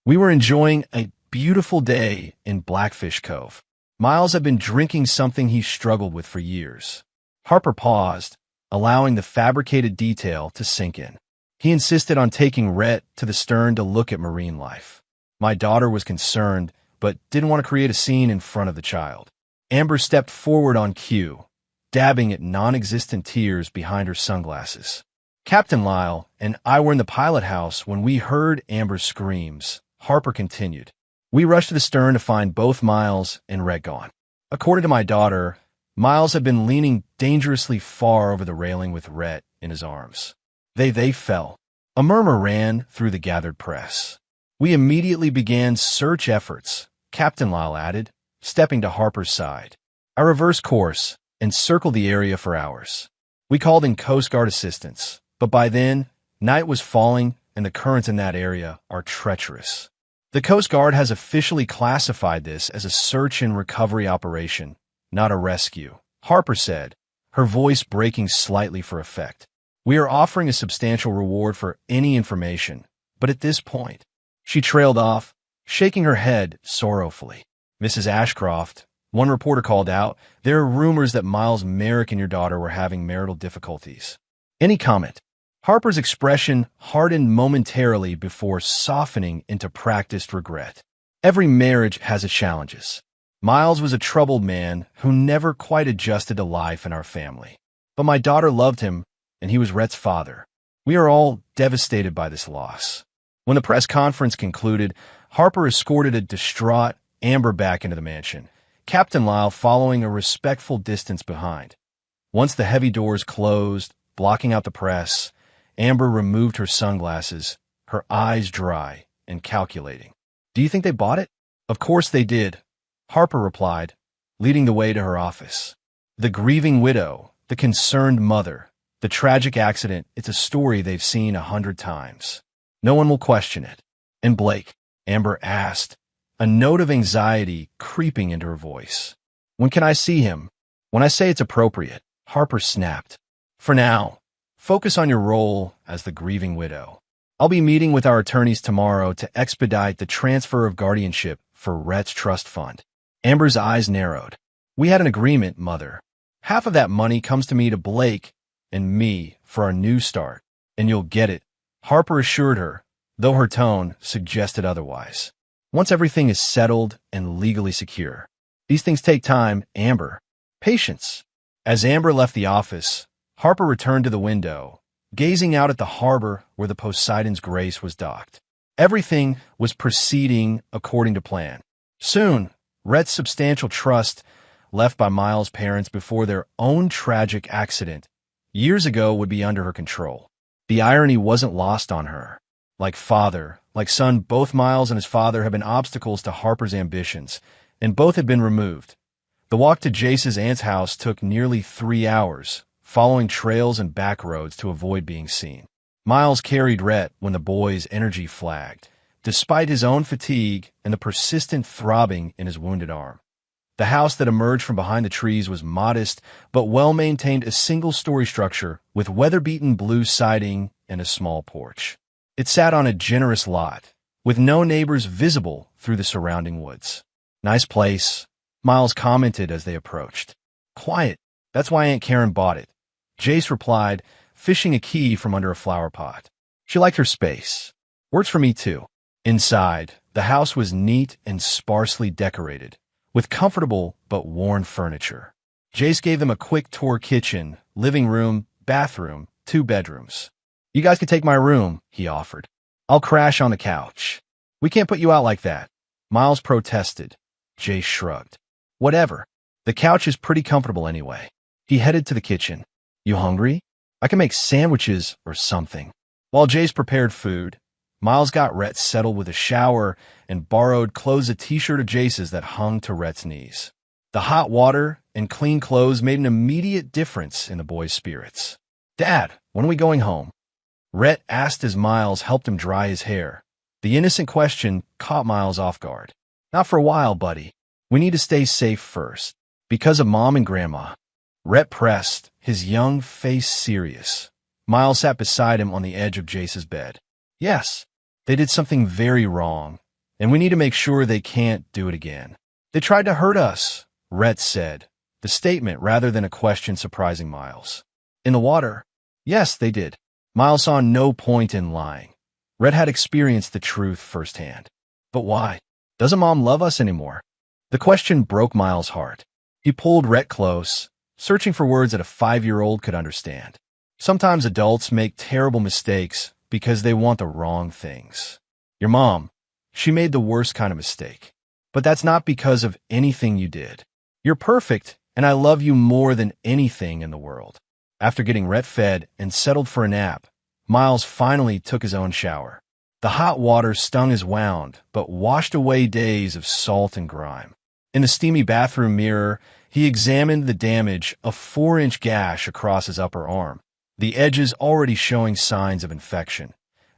"We were enjoying a beautiful day in Blackfish Cove. Miles had been drinking something he struggled with for years." Harper paused, allowing the fabricated detail to sink in. "He insisted on taking Rhett to the stern to look at marine life. My daughter was concerned, but didn't want to create a scene in front of the child." Amber stepped forward on cue, dabbing at non-existent tears behind her sunglasses. "Captain Lyle and I were in the pilot house when we heard Amber's screams," Harper continued. "We rushed to the stern to find both Miles and Rhett gone. According to my daughter, Miles had been leaning dangerously far over the railing with Rhett in his arms. They fell." A murmur ran through the gathered press. "We immediately began search efforts," Captain Lyle added, stepping to Harper's side. "I reversed course and circled the area for hours. We called in Coast Guard assistance, but by then, night was falling and the currents in that area are treacherous. The Coast Guard has officially classified this as a search and recovery operation, not a rescue," Harper said, her voice breaking slightly for effect. "We are offering a substantial reward for any information, but at this point," she trailed off, shaking her head sorrowfully. "Mrs. Ashcroft," one reporter called out, "there are rumors that Miles Merrick and your daughter were having marital difficulties. Any comment?" Harper's expression hardened momentarily before softening into practiced regret. "Every marriage has its challenges. Miles was a troubled man who never quite adjusted to life in our family. But my daughter loved him, and he was Rhett's father. We are all devastated by this loss." When the press conference concluded, Harper escorted a distraught Amber back into the mansion, Captain Lyle following a respectful distance behind. Once the heavy doors closed, blocking out the press, Amber removed her sunglasses, her eyes dry and calculating. "Do you think they bought it?" "Of course they did," Harper replied, leading the way to her office. "The grieving widow, the concerned mother, the tragic accident, it's a story they've seen 100 times. No one will question it." "And Blake?" Amber asked, a note of anxiety creeping into her voice. "When can I see him?" "When I say it's appropriate," Harper snapped. "For now, focus on your role as the grieving widow. I'll be meeting with our attorneys tomorrow to expedite the transfer of guardianship for Rhett's trust fund." Amber's eyes narrowed. "We had an agreement, Mother. Half of that money comes to me to Blake and me for our new start, and you'll get it," Harper assured her, though her tone suggested otherwise. "Once everything is settled and legally secure. These things take time, Amber. Patience." As Amber left the office, Harper returned to the window, gazing out at the harbor where the Poseidon's Grace was docked. Everything was proceeding according to plan. Soon, Rhett's substantial trust, left by Miles' parents before their own tragic accident years ago, would be under her control. The irony wasn't lost on her. Like father, like son, both Miles and his father had been obstacles to Harper's ambitions, and both had been removed. The walk to Jace's aunt's house took nearly 3 hours, following trails and back roads to avoid being seen. Miles carried Rhett when the boy's energy flagged, despite his own fatigue and the persistent throbbing in his wounded arm. The house that emerged from behind the trees was modest but well-maintained, a single-story structure with weather-beaten blue siding and a small porch. It sat on a generous lot, with no neighbors visible through the surrounding woods. "Nice place," Miles commented as they approached. "Quiet. That's why Aunt Karen bought it," Jace replied, fishing a key from under a flower pot. She liked her space. Works for me too. Inside, the house was neat and sparsely decorated, with comfortable but worn furniture. Jace gave them a quick tour: kitchen, living room, bathroom, 2 bedrooms. You guys could take my room, he offered. I'll crash on the couch. We can't put you out like that, Miles protested. Jace shrugged. Whatever. The couch is pretty comfortable anyway. He headed to the kitchen. You hungry? I can make sandwiches or something. While Jace prepared food, Miles got Rhett settled with a shower and borrowed clothes, a t-shirt of Jace's that hung to Rhett's knees. The hot water and clean clothes made an immediate difference in the boy's spirits. Dad, when are we going home? Rhett asked as Miles helped him dry his hair. The innocent question caught Miles off guard. Not for a while, buddy. We need to stay safe first. Because of Mom and Grandma. Rhett pressed, his young face serious. Miles sat beside him on the edge of Jace's bed. Yes, they did something very wrong, and we need to make sure they can't do it again. They tried to hurt us, Rhett said, the statement rather than a question surprising Miles. In the water? Yes, they did. Miles saw no point in lying. Rhett had experienced the truth firsthand. But why? Doesn't Mom love us anymore? The question broke Miles' heart. He pulled Rhett close, searching for words that a 5-year-old could understand. Sometimes adults make terrible mistakes because they want the wrong things. Your mom, she made the worst kind of mistake. But that's not because of anything you did. You're perfect, and I love you more than anything in the world. After getting Rhett fed and settled for a nap, Miles finally took his own shower. The hot water stung his wound, but washed away days of salt and grime. In the steamy bathroom mirror, he examined the damage, a 4-inch gash across his upper arm, the edges already showing signs of infection.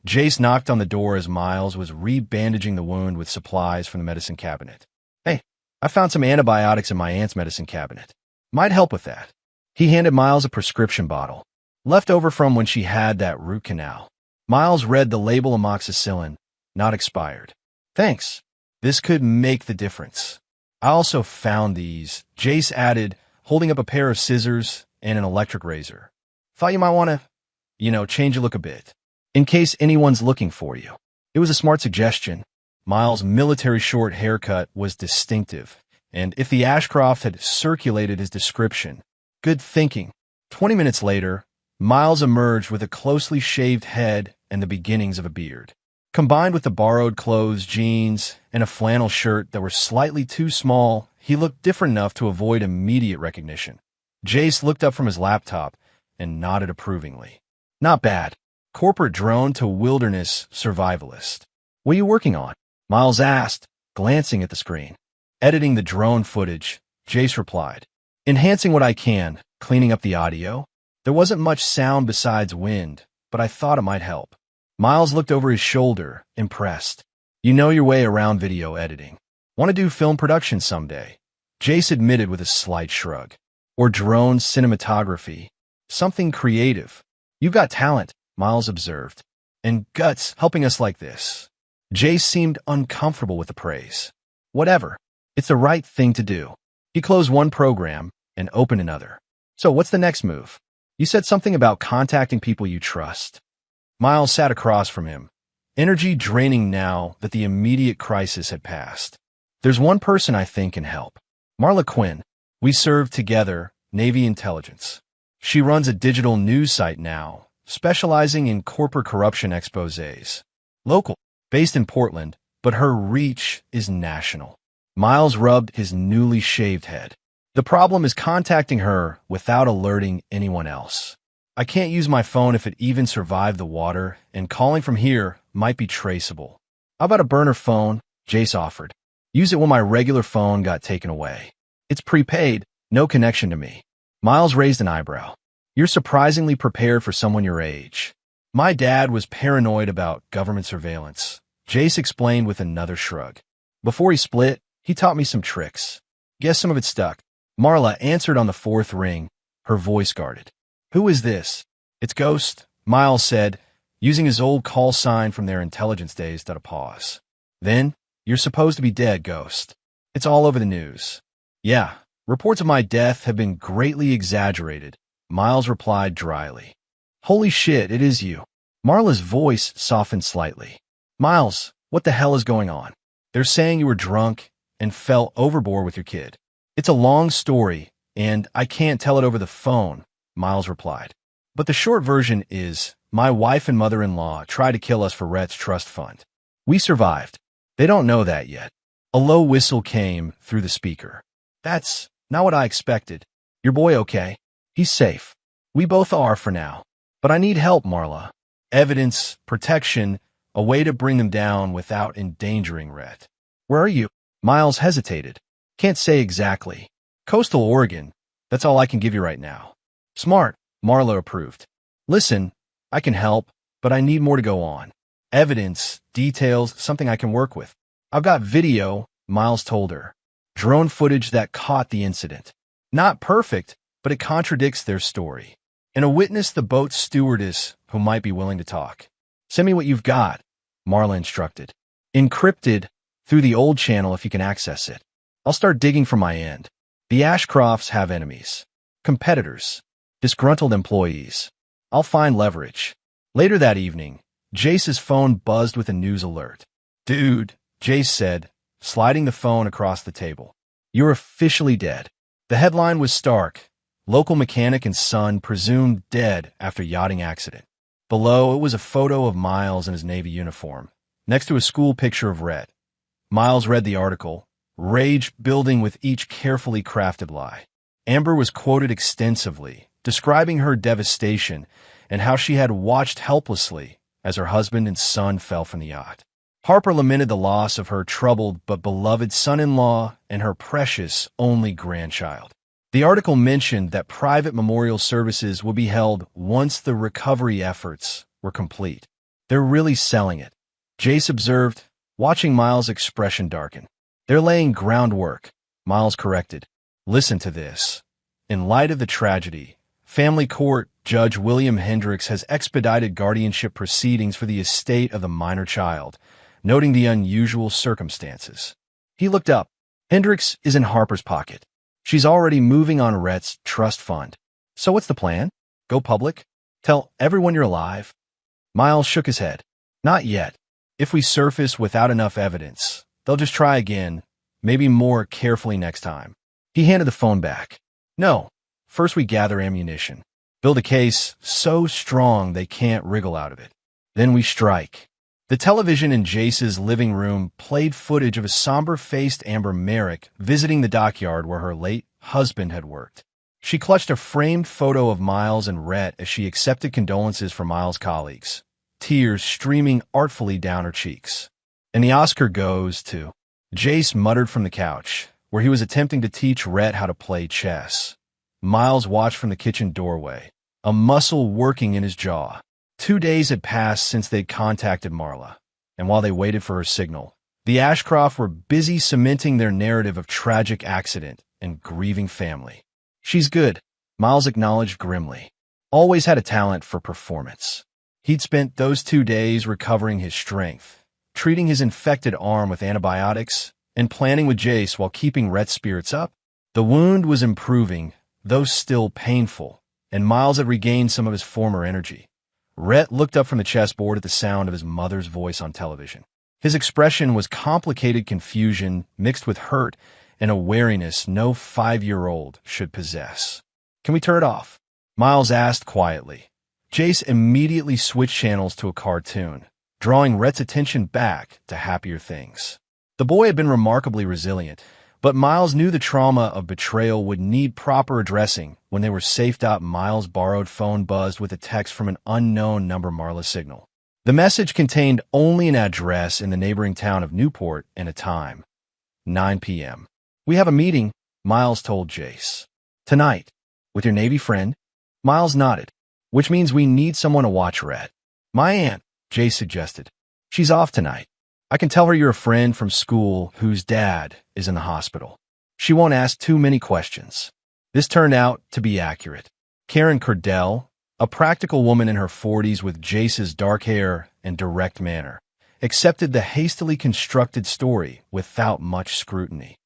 Jace knocked on the door as Miles was re-bandaging the wound with supplies from the medicine cabinet. Hey, I found some antibiotics in my aunt's medicine cabinet. Might help with that. He handed Miles a prescription bottle, left over from when she had that root canal. Miles read the label: amoxicillin, not expired. Thanks. This could make the difference. I also found these, Jace added, holding up a pair of scissors and an electric razor. Thought you might want to, change your look a bit, in case anyone's looking for you. It was a smart suggestion. Miles' military short haircut was distinctive, and if the Ashcroft had circulated his description, good thinking. 20 minutes later, Miles emerged with a closely shaved head and the beginnings of a beard. Combined with the borrowed clothes, jeans, and a flannel shirt that were slightly too small, he looked different enough to avoid immediate recognition. Jace looked up from his laptop and nodded approvingly. Not bad. Corporate drone to wilderness survivalist. What are you working on? Miles asked, glancing at the screen. Editing the drone footage, Jace replied. Enhancing what I can, cleaning up the audio. There wasn't much sound besides wind, but I thought it might help. Miles looked over his shoulder, impressed. You know your way around video editing. Want to do film production someday? Jace admitted with a slight shrug. Or drone cinematography. Something creative. You've got talent, Miles observed. And guts helping us like this. Jace seemed uncomfortable with the praise. Whatever. It's the right thing to do. He closed one program and opened another. So what's the next move? You said something about contacting people you trust. Miles sat across from him, energy draining now that the immediate crisis had passed. There's one person I think can help. Marla Quinn. We served together, Navy intelligence. She runs a digital news site now, specializing in corporate corruption exposés. Local, based in Portland, but her reach is national. Miles rubbed his newly shaved head. The problem is contacting her without alerting anyone else. I can't use my phone if it even survived the water, and calling from here might be traceable. How about a burner phone? Jace offered. Use it when my regular phone got taken away. It's prepaid, no connection to me. Miles raised an eyebrow. You're surprisingly prepared for someone your age. My dad was paranoid about government surveillance. Jace explained with another shrug. Before he split, he taught me some tricks. Guess some of it stuck. Marla answered on the 4th ring, her voice guarded. Who is this? It's Ghost, Miles said, using his old call sign from their intelligence days without a pause. Then, you're supposed to be dead, Ghost. It's all over the news. Yeah, reports of my death have been greatly exaggerated, Miles replied dryly. Holy shit, it is you. Marla's voice softened slightly. Miles, what the hell is going on? They're saying you were drunk and fell overboard with your kid. It's a long story, and I can't tell it over the phone, Miles replied. But the short version is, my wife and mother-in-law tried to kill us for Rhett's trust fund. We survived. They don't know that yet. A low whistle came through the speaker. That's not what I expected. Your boy okay? He's safe. We both are for now. But I need help, Marla. Evidence, protection, a way to bring them down without endangering Rhett. Where are you? Miles hesitated. Can't say exactly. Coastal Oregon. That's all I can give you right now. Smart, Marla approved. Listen, I can help, but I need more to go on. Evidence, details, something I can work with. I've got video, Miles told her. Drone footage that caught the incident. Not perfect, but it contradicts their story. And a witness, the boat's stewardess, who might be willing to talk. Send me what you've got, Marla instructed. Encrypted through the old channel if you can access it. I'll start digging from my end. The Ashcrofts have enemies. Competitors. Disgruntled employees. I'll find leverage. Later that evening, Jace's phone buzzed with a news alert. Dude, Jace said, sliding the phone across the table. You're officially dead. The headline was stark. Local mechanic and son presumed dead after yachting accident. Below, it was a photo of Miles in his Navy uniform, next to a school picture of Rhett. Miles read the article, rage building with each carefully crafted lie. Amber was quoted extensively, describing her devastation and how she had watched helplessly as her husband and son fell from the yacht. Harper lamented the loss of her troubled but beloved son-in-law and her precious only grandchild. The article mentioned that private memorial services would be held once the recovery efforts were complete. They're really selling it, Jace observed, watching Miles' expression darken. They're laying groundwork, Miles corrected. Listen to this. In light of the tragedy, Family Court Judge William Hendricks has expedited guardianship proceedings for the estate of the minor child, noting the unusual circumstances. He looked up. Hendricks is in Harper's pocket. She's already moving on Rhett's trust fund. So what's the plan? Go public? Tell everyone you're alive? Miles shook his head. Not yet. If we surface without enough evidence, they'll just try again, maybe more carefully next time. He handed the phone back. No. First we gather ammunition. Build a case so strong they can't wriggle out of it. Then we strike. The television in Jace's living room played footage of a somber-faced Amber Merrick visiting the dockyard where her late husband had worked. She clutched a framed photo of Miles and Rhett as she accepted condolences from Miles' colleagues, tears streaming artfully down her cheeks. And the Oscar goes to... Jace muttered from the couch, where he was attempting to teach Rhett how to play chess. Miles watched from the kitchen doorway, a muscle working in his jaw. 2 days had passed since they'd contacted Marla, and while they waited for her signal, the Ashcroft were busy cementing their narrative of tragic accident and grieving family. She's good, Miles acknowledged grimly. Always had a talent for performance. He'd spent those 2 days recovering his strength, treating his infected arm with antibiotics, and planning with Jace while keeping Rhett's spirits up. The wound was improving, though still painful, and Miles had regained some of his former energy. Rhett looked up from the chessboard at the sound of his mother's voice on television. His expression was complicated confusion mixed with hurt and a wariness no 5-year-old should possess. Can we turn it off? Miles asked quietly. Jace immediately switched channels to a cartoon, drawing Rhett's attention back to happier things. The boy had been remarkably resilient, but Miles knew the trauma of betrayal would need proper addressing when they were safed up. Miles' borrowed phone buzzed with a text from an unknown number Marla signal. The message contained only an address in the neighboring town of Newport and a time. 9 p.m. We have a meeting, Miles told Jace. Tonight. With your Navy friend? Miles nodded. Which means we need someone to watch Rhett. My aunt, Jace suggested. She's off tonight. I can tell her you're a friend from school whose dad is in the hospital. She won't ask too many questions. This turned out to be accurate. Karen Cordell, a practical woman in her 40s with Jace's dark hair and direct manner, accepted the hastily constructed story without much scrutiny.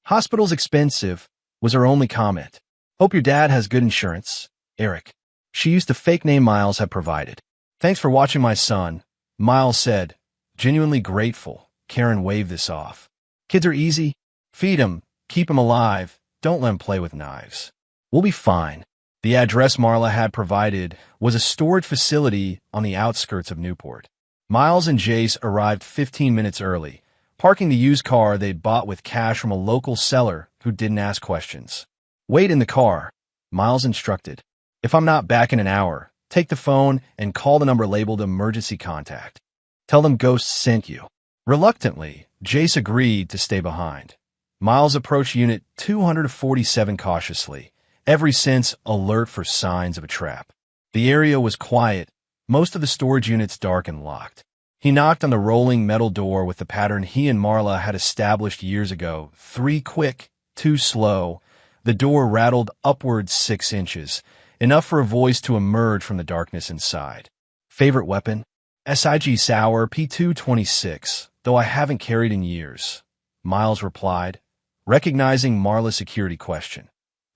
Hospital's expensive, was her only comment. Hope your dad has good insurance. Eric. She used the fake name Miles had provided. Thanks for watching my son, Miles said. Genuinely grateful. Karen waved this off. Kids are easy. Feed 'em. Keep 'em alive. Don't let 'em play with knives. We'll be fine. The address Marla had provided was a storage facility on the outskirts of Newport. Miles and Jace arrived 15 minutes early, parking the used car they'd bought with cash from a local seller who didn't ask questions. Wait in the car, Miles instructed. If I'm not back in an hour, take the phone and call the number labeled emergency contact. Tell them Ghost sent you. Reluctantly, Jace agreed to stay behind. Miles approached Unit 247 cautiously, every sense alert for signs of a trap. The area was quiet, most of the storage units dark and locked. He knocked on the rolling metal door with the pattern he and Marla had established years ago. 3 quick, 2 slow. The door rattled upwards 6 inches, enough for a voice to emerge from the darkness inside. Favorite weapon? SIG Sauer P226, though I haven't carried in years, Miles replied, recognizing Marla's security question.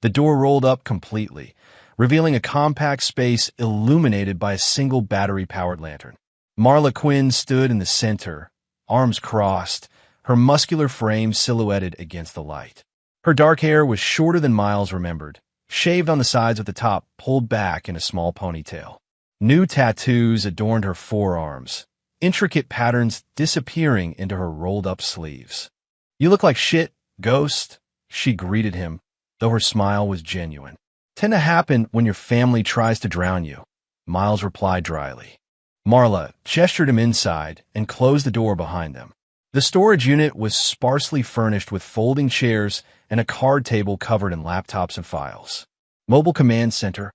The door rolled up completely, revealing a compact space illuminated by a single battery-powered lantern. Marla Quinn stood in the center, arms crossed, her muscular frame silhouetted against the light. Her dark hair was shorter than Miles remembered, shaved on the sides with the top pulled back in a small ponytail. New tattoos adorned her forearms, intricate patterns disappearing into her rolled-up sleeves. You look like shit, Ghost, she greeted him, though her smile was genuine. Tend to happen when your family tries to drown you, Miles replied dryly. Marla gestured him inside and closed the door behind them. The storage unit was sparsely furnished with folding chairs and a card table covered in laptops and files. Mobile command center?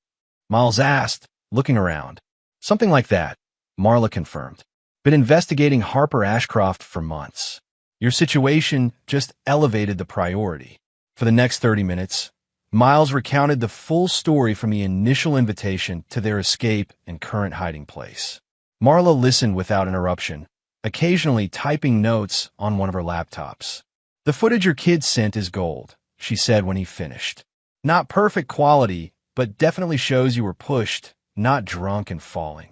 Miles asked, looking around. Something like that, Marla confirmed. Been investigating Harper Ashcroft for months. Your situation just elevated the priority. For the next 30 minutes, Miles recounted the full story from the initial invitation to their escape and current hiding place. Marla listened without interruption, occasionally typing notes on one of her laptops. The footage your kid sent is gold, she said when he finished. Not perfect quality, but definitely shows you were pushed, not drunk and falling.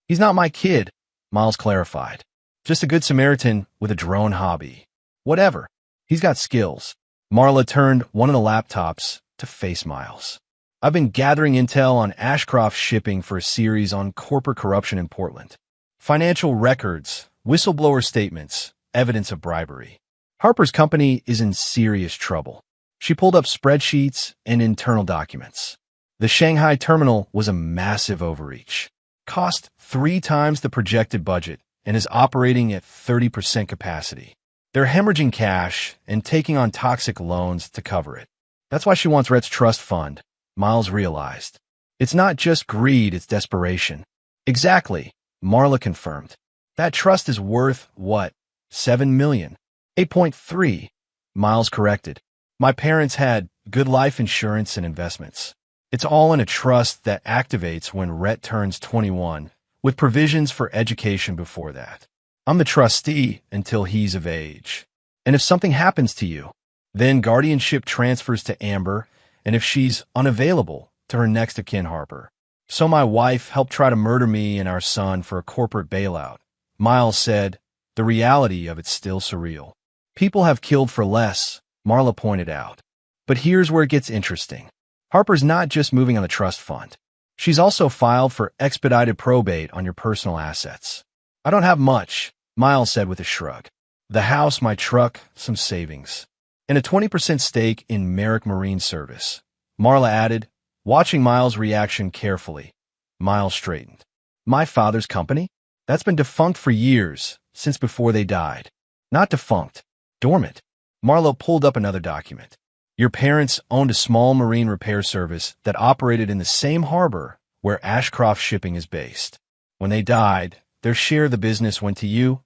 He's not my kid, Miles clarified. Just a good Samaritan with a drone hobby. Whatever. He's got skills. Marla turned one of the laptops to face Miles. I've been gathering intel on Ashcroft shipping for a series on corporate corruption in Portland. Financial records, whistleblower statements, evidence of bribery. Harper's company is in serious trouble. She pulled up spreadsheets and internal documents. The Shanghai terminal was a massive overreach. Cost 3 times the projected budget and is operating at 30% capacity. They're hemorrhaging cash and taking on toxic loans to cover it. That's why she wants Rhett's trust fund, Miles realized. It's not just greed, it's desperation. Exactly, Marla confirmed. That trust is worth, what, $7 million? 8.3, Miles corrected. My parents had good life insurance and investments. It's all in a trust that activates when Rhett turns 21, with provisions for education before that. I'm the trustee until he's of age. And if something happens to you, then guardianship transfers to Amber, and if she's unavailable, to her next of kin, Harper. So my wife helped try to murder me and our son for a corporate bailout. Miles said, the reality of it's still surreal. People have killed for less, Marla pointed out. But here's where it gets interesting. Harper's not just moving on the trust fund. She's also filed for expedited probate on your personal assets. I don't have much, Miles said with a shrug. The house, my truck, some savings, and a 20% stake in Merrick Marine Service. Marla added, watching Miles' reaction carefully. Miles straightened. My father's company? That's been defunct for years, since before they died. Not defunct, dormant. Marla pulled up another document. Your parents owned a small marine repair service that operated in the same harbor where Ashcroft Shipping is based. When they died, their share of the business went to you,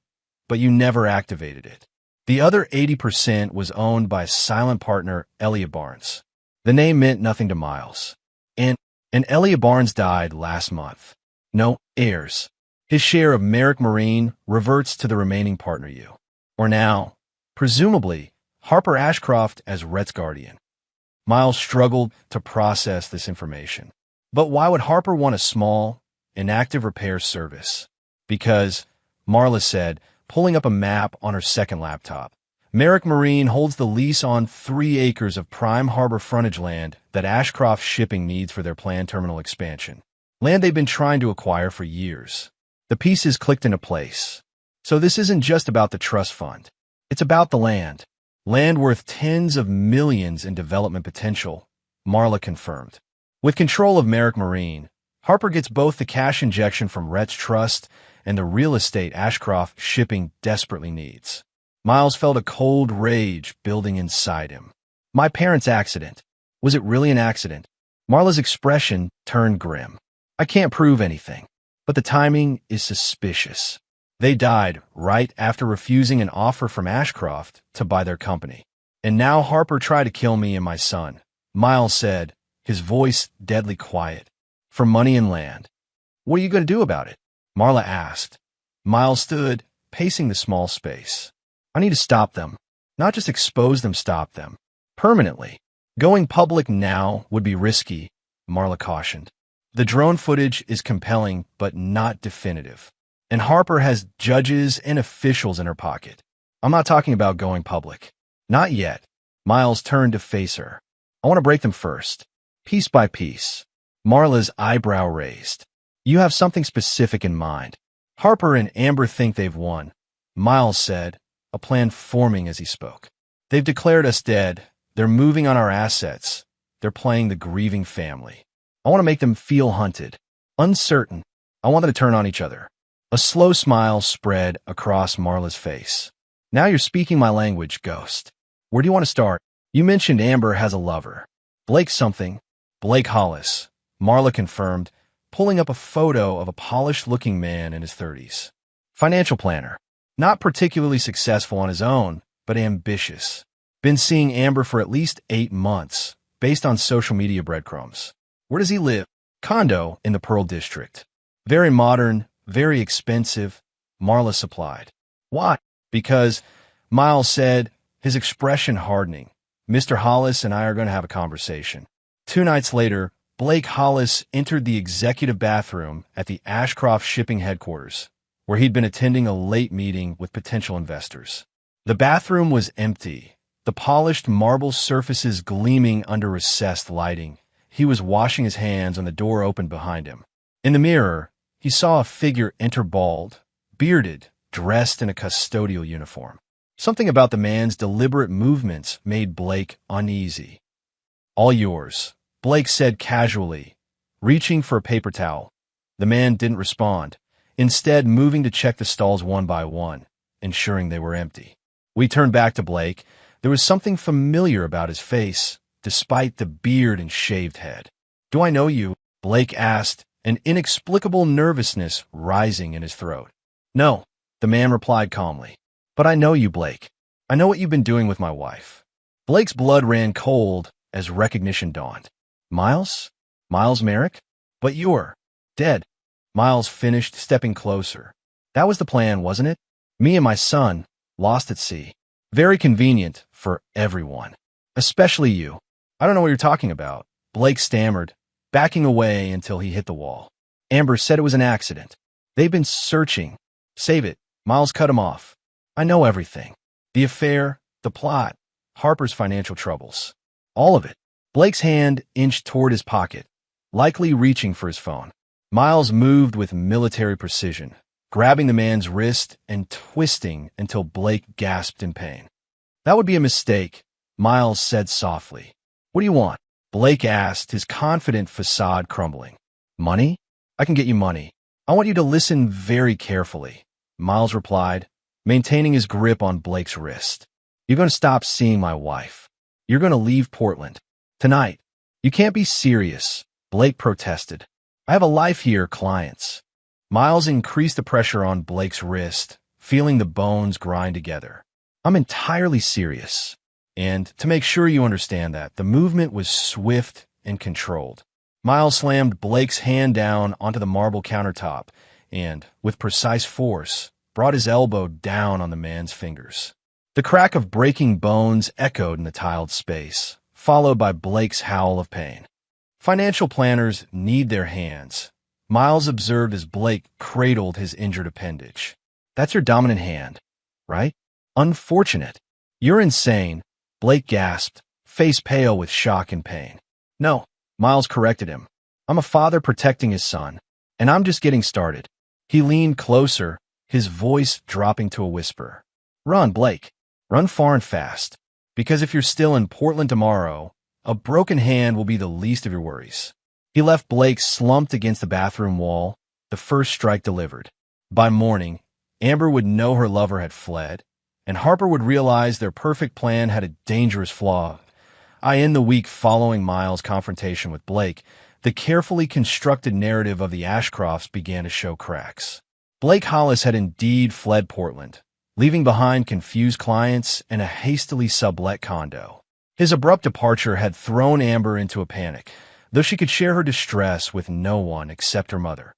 but you never activated it. The other 80% was owned by silent partner Elliot Barnes. The name meant nothing to Miles. And Elliot Barnes died last month. No heirs. His share of Merrick Marine reverts to the remaining partner you. Or now, presumably, Harper Ashcroft as Rhett's guardian. Miles struggled to process this information. But why would Harper want a small, inactive repair service? Because, Marla said, pulling up a map on her second laptop, Merrick Marine holds the lease on 3 acres of prime harbor frontage land that Ashcroft Shipping needs for their planned terminal expansion. Land they've been trying to acquire for years. The pieces clicked into place. So this isn't just about the trust fund. It's about the land. Land worth tens of millions in development potential, Marla confirmed. With control of Merrick Marine, Harper gets both the cash injection from Rhett's trust and the real estate Ashcroft Shipping desperately needs. Miles felt a cold rage building inside him. My parents' accident. Was it really an accident? Marla's expression turned grim. I can't prove anything, but the timing is suspicious. They died right after refusing an offer from Ashcroft to buy their company. And now Harper tried to kill me and my son, Miles said, his voice deadly quiet. For money and land. What are you going to do about it? Marla asked. Miles stood, pacing the small space. I need to stop them. Not just expose them, stop them. Permanently. Going public now would be risky, Marla cautioned. The drone footage is compelling, but not definitive. And Harper has judges and officials in her pocket. I'm not talking about going public. Not yet. Miles turned to face her. I want to break them first. Piece by piece. Marla's eyebrow raised. You have something specific in mind. Harper and Amber think they've won, Miles said, a plan forming as he spoke. They've declared us dead. They're moving on our assets. They're playing the grieving family. I want to make them feel hunted. Uncertain. I want them to turn on each other. A slow smile spread across Marla's face. Now you're speaking my language, Ghost. Where do you want to start? You mentioned Amber has a lover. Blake something. Blake Hollis. Marla confirmed, pulling up a photo of a polished-looking man in his 30s. Financial planner. Not particularly successful on his own, but ambitious. Been seeing Amber for at least 8 months, based on social media breadcrumbs. Where does he live? Condo in the Pearl District. Very modern, very expensive, Marla supplied. Why? Because, Miles said, his expression hardening. Mr. Hollis and I are going to have a conversation. 2 nights later, Blake Hollis entered the executive bathroom at the Ashcroft Shipping headquarters, where he'd been attending a late meeting with potential investors. The bathroom was empty, the polished marble surfaces gleaming under recessed lighting. He was washing his hands when the door opened behind him. In the mirror, he saw a figure enter bald, bearded, dressed in a custodial uniform. Something about the man's deliberate movements made Blake uneasy. All yours, Blake said casually, reaching for a paper towel. The man didn't respond, instead moving to check the stalls one by one, ensuring they were empty. We turned back to Blake. There was something familiar about his face, despite the beard and shaved head. Do I know you? Blake asked, an inexplicable nervousness rising in his throat. No, the man replied calmly. But I know you, Blake. I know what you've been doing with my wife. Blake's blood ran cold as recognition dawned. Miles? Miles Merrick? But you're dead. Miles finished, stepping closer. That was the plan, wasn't it? Me and my son, lost at sea. Very convenient for everyone. Especially you. I don't know what you're talking about. Blake stammered, backing away until he hit the wall. Amber said it was an accident. They've been searching. Save it. Miles cut him off. I know everything. The affair, the plot, Harper's financial troubles. All of it. Blake's hand inched toward his pocket, likely reaching for his phone. Miles moved with military precision, grabbing the man's wrist and twisting until Blake gasped in pain. That would be a mistake, Miles said softly. What do you want? Blake asked, his confident facade crumbling. Money? I can get you money. I want you to listen very carefully, Miles replied, maintaining his grip on Blake's wrist. You're going to stop seeing my wife. You're going to leave Portland. Tonight. You can't be serious, Blake protested. I have a life here, clients. Miles increased the pressure on Blake's wrist, feeling the bones grind together. I'm entirely serious. And to make sure you understand that, the movement was swift and controlled. Miles slammed Blake's hand down onto the marble countertop and, with precise force, brought his elbow down on the man's fingers. The crack of breaking bones echoed in the tiled space, followed by Blake's howl of pain. Financial planners need their hands. Miles observed as Blake cradled his injured appendage. That's your dominant hand, right? Unfortunate. You're insane, Blake gasped, face pale with shock and pain. No, Miles corrected him. I'm a father protecting his son, and I'm just getting started. He leaned closer, his voice dropping to a whisper. Run, Blake. Run far and fast. Because if you're still in Portland tomorrow, a broken hand will be the least of your worries. He left Blake slumped against the bathroom wall, the first strike delivered. By morning, Amber would know her lover had fled, and Harper would realize their perfect plan had a dangerous flaw. In the week following Miles' confrontation with Blake, the carefully constructed narrative of the Ashcrofts began to show cracks. Blake Hollis had indeed fled Portland, leaving behind confused clients and a hastily sublet condo. His abrupt departure had thrown Amber into a panic, though she could share her distress with no one except her mother.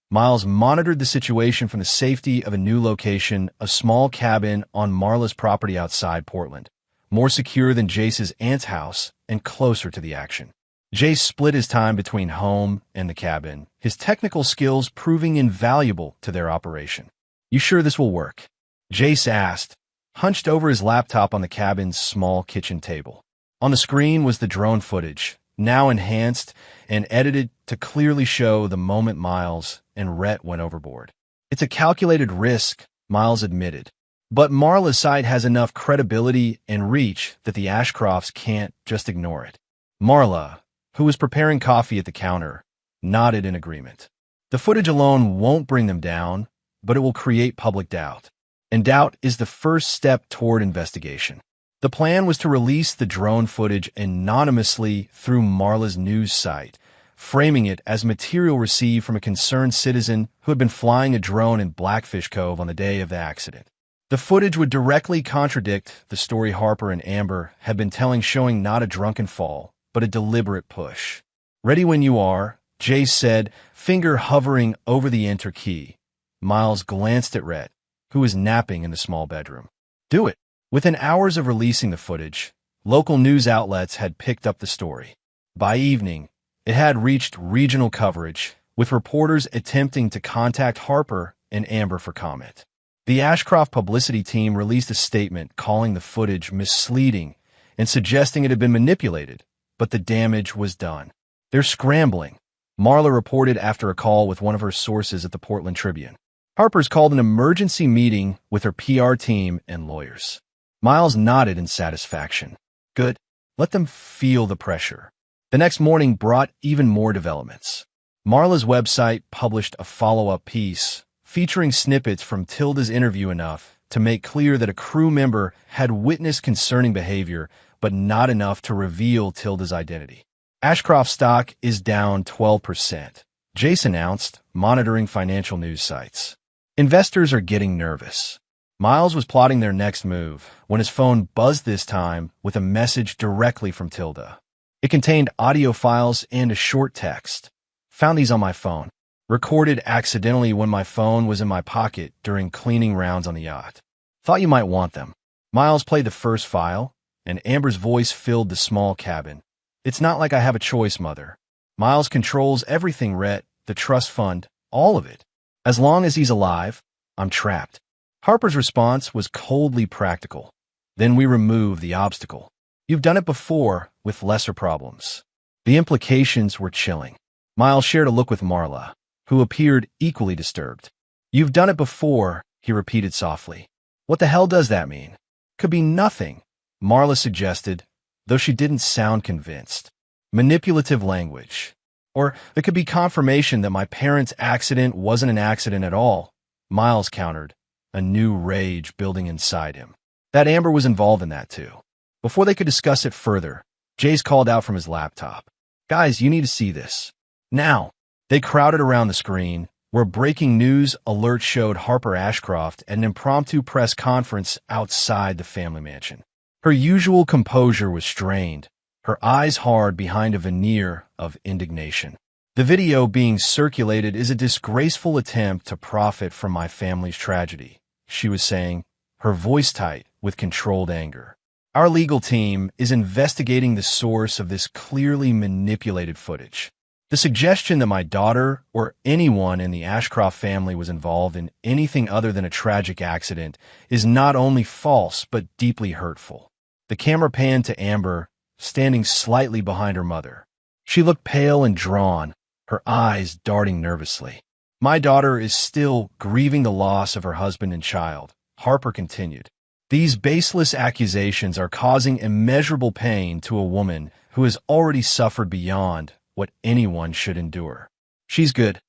Miles monitored the situation from the safety of a new location, a small cabin on Marla's property outside Portland, more secure than Jace's aunt's house and closer to the action. Jace split his time between home and the cabin, his technical skills proving invaluable to their operation. You sure this will work? Jace asked, hunched over his laptop on the cabin's small kitchen table. On the screen was the drone footage, now enhanced and edited to clearly show the moment Miles and Rhett went overboard. It's a calculated risk, Miles admitted, but Marla's site has enough credibility and reach that the Ashcrofts can't just ignore it. Marla, who was preparing coffee at the counter, nodded in agreement. The footage alone won't bring them down, but it will create public doubt. And doubt is the first step toward investigation. The plan was to release the drone footage anonymously through Marla's news site, framing it as material received from a concerned citizen who had been flying a drone in Blackfish Cove on the day of the accident. The footage would directly contradict the story Harper and Amber had been telling, showing not a drunken fall, but a deliberate push. Ready when you are, Jace said, finger hovering over the enter key. Miles glanced at Rhett, who was napping in the small bedroom. Do it. Within hours of releasing the footage, local news outlets had picked up the story. By evening, it had reached regional coverage, with reporters attempting to contact Harper and Amber for comment. The Ashcroft publicity team released a statement calling the footage misleading and suggesting it had been manipulated, but the damage was done. They're scrambling, Marla reported after a call with one of her sources at the Portland Tribune. Harper's called an emergency meeting with her PR team and lawyers. Miles nodded in satisfaction. Good. Let them feel the pressure. The next morning brought even more developments. Marla's website published a follow-up piece featuring snippets from Tilda's interview, enough to make clear that a crew member had witnessed concerning behavior, but not enough to reveal Tilda's identity. Ashcroft stock is down 12%, Jace announced, monitoring financial news sites. Investors are getting nervous. Miles was plotting their next move when his phone buzzed, this time with a message directly from Tilda. It contained audio files and a short text. Found these on my phone. Recorded accidentally when my phone was in my pocket during cleaning rounds on the yacht. Thought you might want them. Miles played the first file, and Amber's voice filled the small cabin. It's not like I have a choice, Mother. Miles controls everything, Rhett, the trust fund, all of it. As long as he's alive, I'm trapped. Harper's response was coldly practical. Then we remove the obstacle. You've done it before with lesser problems. The implications were chilling. Miles shared a look with Marla, who appeared equally disturbed. You've done it before, he repeated softly. What the hell does that mean? Could be nothing, Marla suggested, though she didn't sound convinced. Manipulative language. Or there could be confirmation that my parents' accident wasn't an accident at all, Miles countered, a new rage building inside him. That Amber was involved in that too. Before they could discuss it further, Jace called out from his laptop. Guys, you need to see this. Now. They crowded around the screen, where breaking news alert showed Harper Ashcroft at an impromptu press conference outside the family mansion. Her usual composure was strained, her eyes hard behind a veneer of indignation. The video being circulated is a disgraceful attempt to profit from my family's tragedy, she was saying, her voice tight with controlled anger. Our legal team is investigating the source of this clearly manipulated footage. The suggestion that my daughter or anyone in the Ashcroft family was involved in anything other than a tragic accident is not only false but deeply hurtful. The camera panned to Amber, standing slightly behind her mother. She looked pale and drawn, her eyes darting nervously. My daughter is still grieving the loss of her husband and child, Harper continued. These baseless accusations are causing immeasurable pain to a woman who has already suffered beyond what anyone should endure. She's good,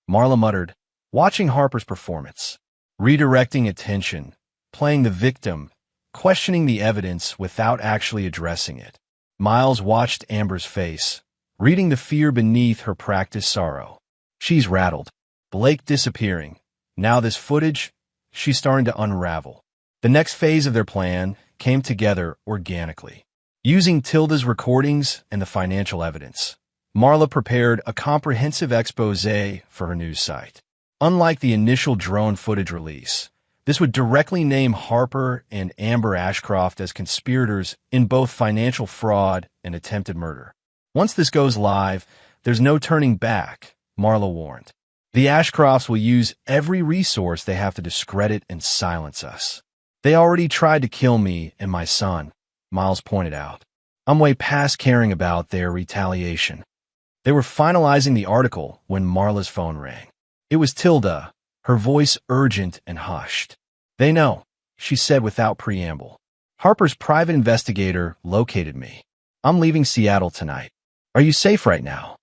Marla muttered, watching Harper's performance, redirecting attention, playing the victim, questioning the evidence without actually addressing it. Miles watched Amber's face, reading the fear beneath her practiced sorrow. She's rattled. Blake disappearing. Now this footage, she's starting to unravel. The next phase of their plan came together organically. Using Tilda's recordings and the financial evidence, Marla prepared a comprehensive expose for her news site. Unlike the initial drone footage release, this would directly name Harper and Amber Ashcroft as conspirators in both financial fraud and attempted murder. Once this goes live, there's no turning back, Marla warned. The Ashcrofts will use every resource they have to discredit and silence us. They already tried to kill me and my son, Miles pointed out. I'm way past caring about their retaliation. They were finalizing the article when Marla's phone rang. It was Tilda, her voice urgent and hushed. They know, she said without preamble. Harper's private investigator located me. I'm leaving Seattle tonight. Are you safe right now?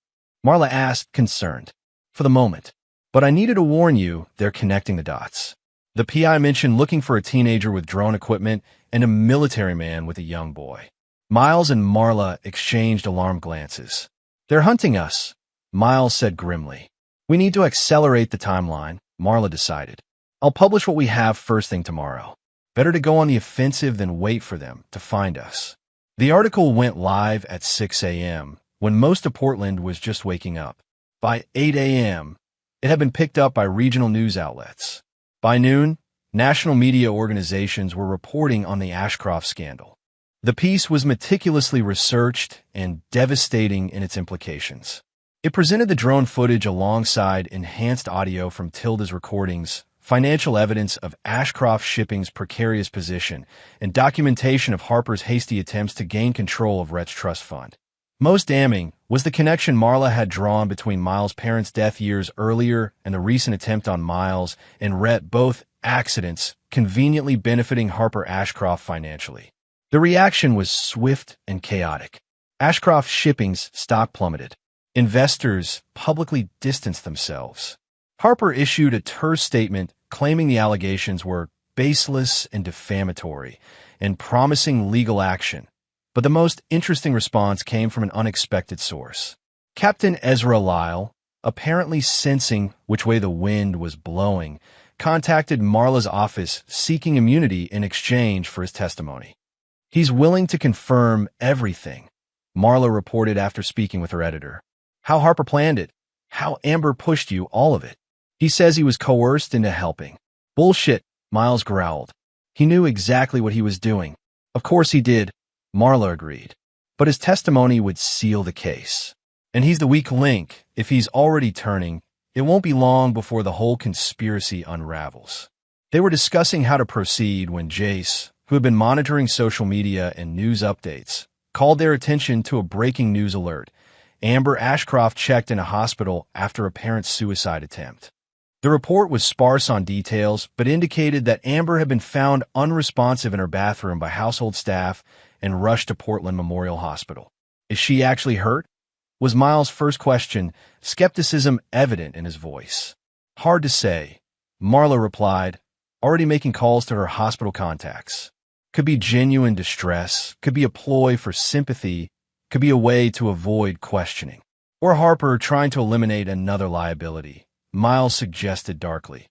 Marla asked, concerned. For the moment. But I needed to warn you, they're connecting the dots. The PI mentioned looking for a teenager with drone equipment and a military man with a young boy. Miles and Marla exchanged alarmed glances. They're hunting us, Miles said grimly. We need to accelerate the timeline, Marla decided. I'll publish what we have first thing tomorrow. Better to go on the offensive than wait for them to find us. The article went live at 6 a.m., when most of Portland was just waking up. By 8 a.m., it had been picked up by regional news outlets. By noon, national media organizations were reporting on the Ashcroft scandal. The piece was meticulously researched and devastating in its implications. It presented the drone footage alongside enhanced audio from Tilda's recordings, financial evidence of Ashcroft Shipping's precarious position, and documentation of Harper's hasty attempts to gain control of Rhett's trust fund. Most damning was the connection Marla had drawn between Miles' parents' death years earlier and the recent attempt on Miles and Rhett, both accidents conveniently benefiting Harper Ashcroft financially. The reaction was swift and chaotic. Ashcroft Shipping's stock plummeted. Investors publicly distanced themselves. Harper issued a terse statement claiming the allegations were baseless and defamatory and promising legal action. But the most interesting response came from an unexpected source. Captain Ezra Lyle, apparently sensing which way the wind was blowing, contacted Marla's office seeking immunity in exchange for his testimony. He's willing to confirm everything, Marla reported after speaking with her editor. How Harper planned it, how Amber pushed you, all of it. He says he was coerced into helping. Bullshit, Miles growled. He knew exactly what he was doing. Of course he did, Marla agreed. But his testimony would seal the case. And he's the weak link. If he's already turning, it won't be long before the whole conspiracy unravels. They were discussing how to proceed when Jace, who had been monitoring social media and news updates, called their attention to a breaking news alert. Amber Ashcroft checked in a hospital after a parent's suicide attempt. The report was sparse on details, but indicated that Amber had been found unresponsive in her bathroom by household staff and rushed to Portland Memorial Hospital. Is she actually hurt? Was Miles' first question, skepticism evident in his voice. Hard to say, Marla replied, already making calls to her hospital contacts. Could be genuine distress, could be a ploy for sympathy, could be a way to avoid questioning. Or Harper trying to eliminate another liability, Miles suggested darkly.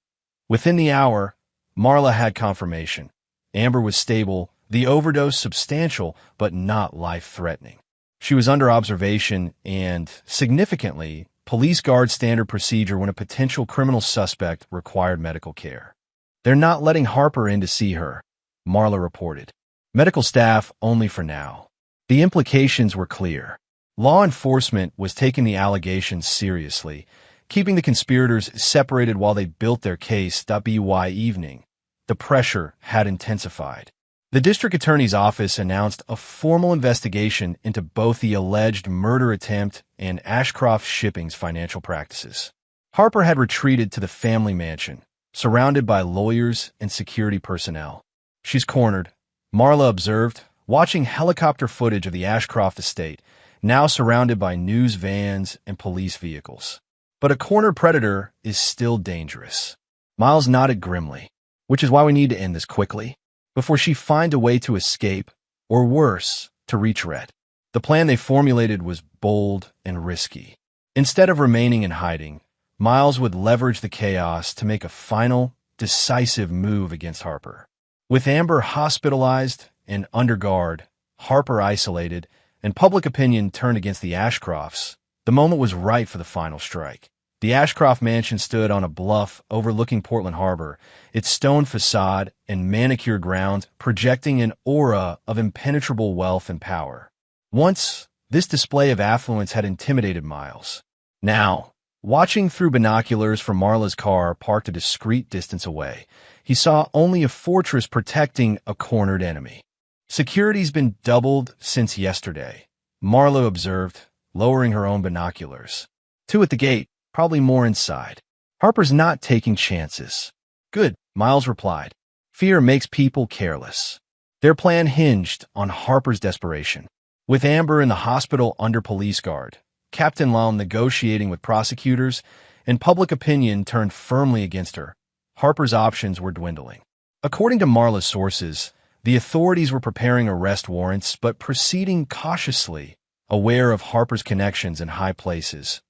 Within the hour, Marla had confirmation. Amber was stable, the overdose substantial, but not life-threatening. She was under observation and, significantly, police guard standard procedure when a potential criminal suspect required medical care. They're not letting Harper in to see her, Marla reported. Medical staff only for now. The implications were clear. Law enforcement was taking the allegations seriously, keeping the conspirators separated while they built their case. By evening, the pressure had intensified. The district attorney's office announced a formal investigation into both the alleged murder attempt and Ashcroft Shipping's financial practices. Harper had retreated to the family mansion, surrounded by lawyers and security personnel. "She's cornered," Marla observed, watching helicopter footage of the Ashcroft estate, now surrounded by news vans and police vehicles. "But a cornered predator is still dangerous." Miles nodded grimly. "Which is why we need to end this quickly, before she finds a way to escape, or worse, to retread." The plan they formulated was bold and risky. Instead of remaining in hiding, Miles would leverage the chaos to make a final, decisive move against Harper. With Amber hospitalized and under guard, Harper isolated, and public opinion turned against the Ashcrofts, the moment was right for the final strike. The Ashcroft mansion stood on a bluff overlooking Portland Harbor, its stone facade and manicured grounds projecting an aura of impenetrable wealth and power. Once, this display of affluence had intimidated Miles. Now, watching through binoculars from Marla's car parked a discreet distance away, he saw only a fortress protecting a cornered enemy. "Security's been doubled since yesterday," Marla observed, lowering her own binoculars. "Two at the gate, probably more inside. Harper's not taking chances." "Good," Miles replied. "Fear makes people careless." Their plan hinged on Harper's desperation. With Amber in the hospital under police guard, Captain Lal negotiating with prosecutors, and public opinion turned firmly against her, Harper's options were dwindling. According to Marla's sources, the authorities were preparing arrest warrants but proceeding cautiously, aware of Harper's connections in high places.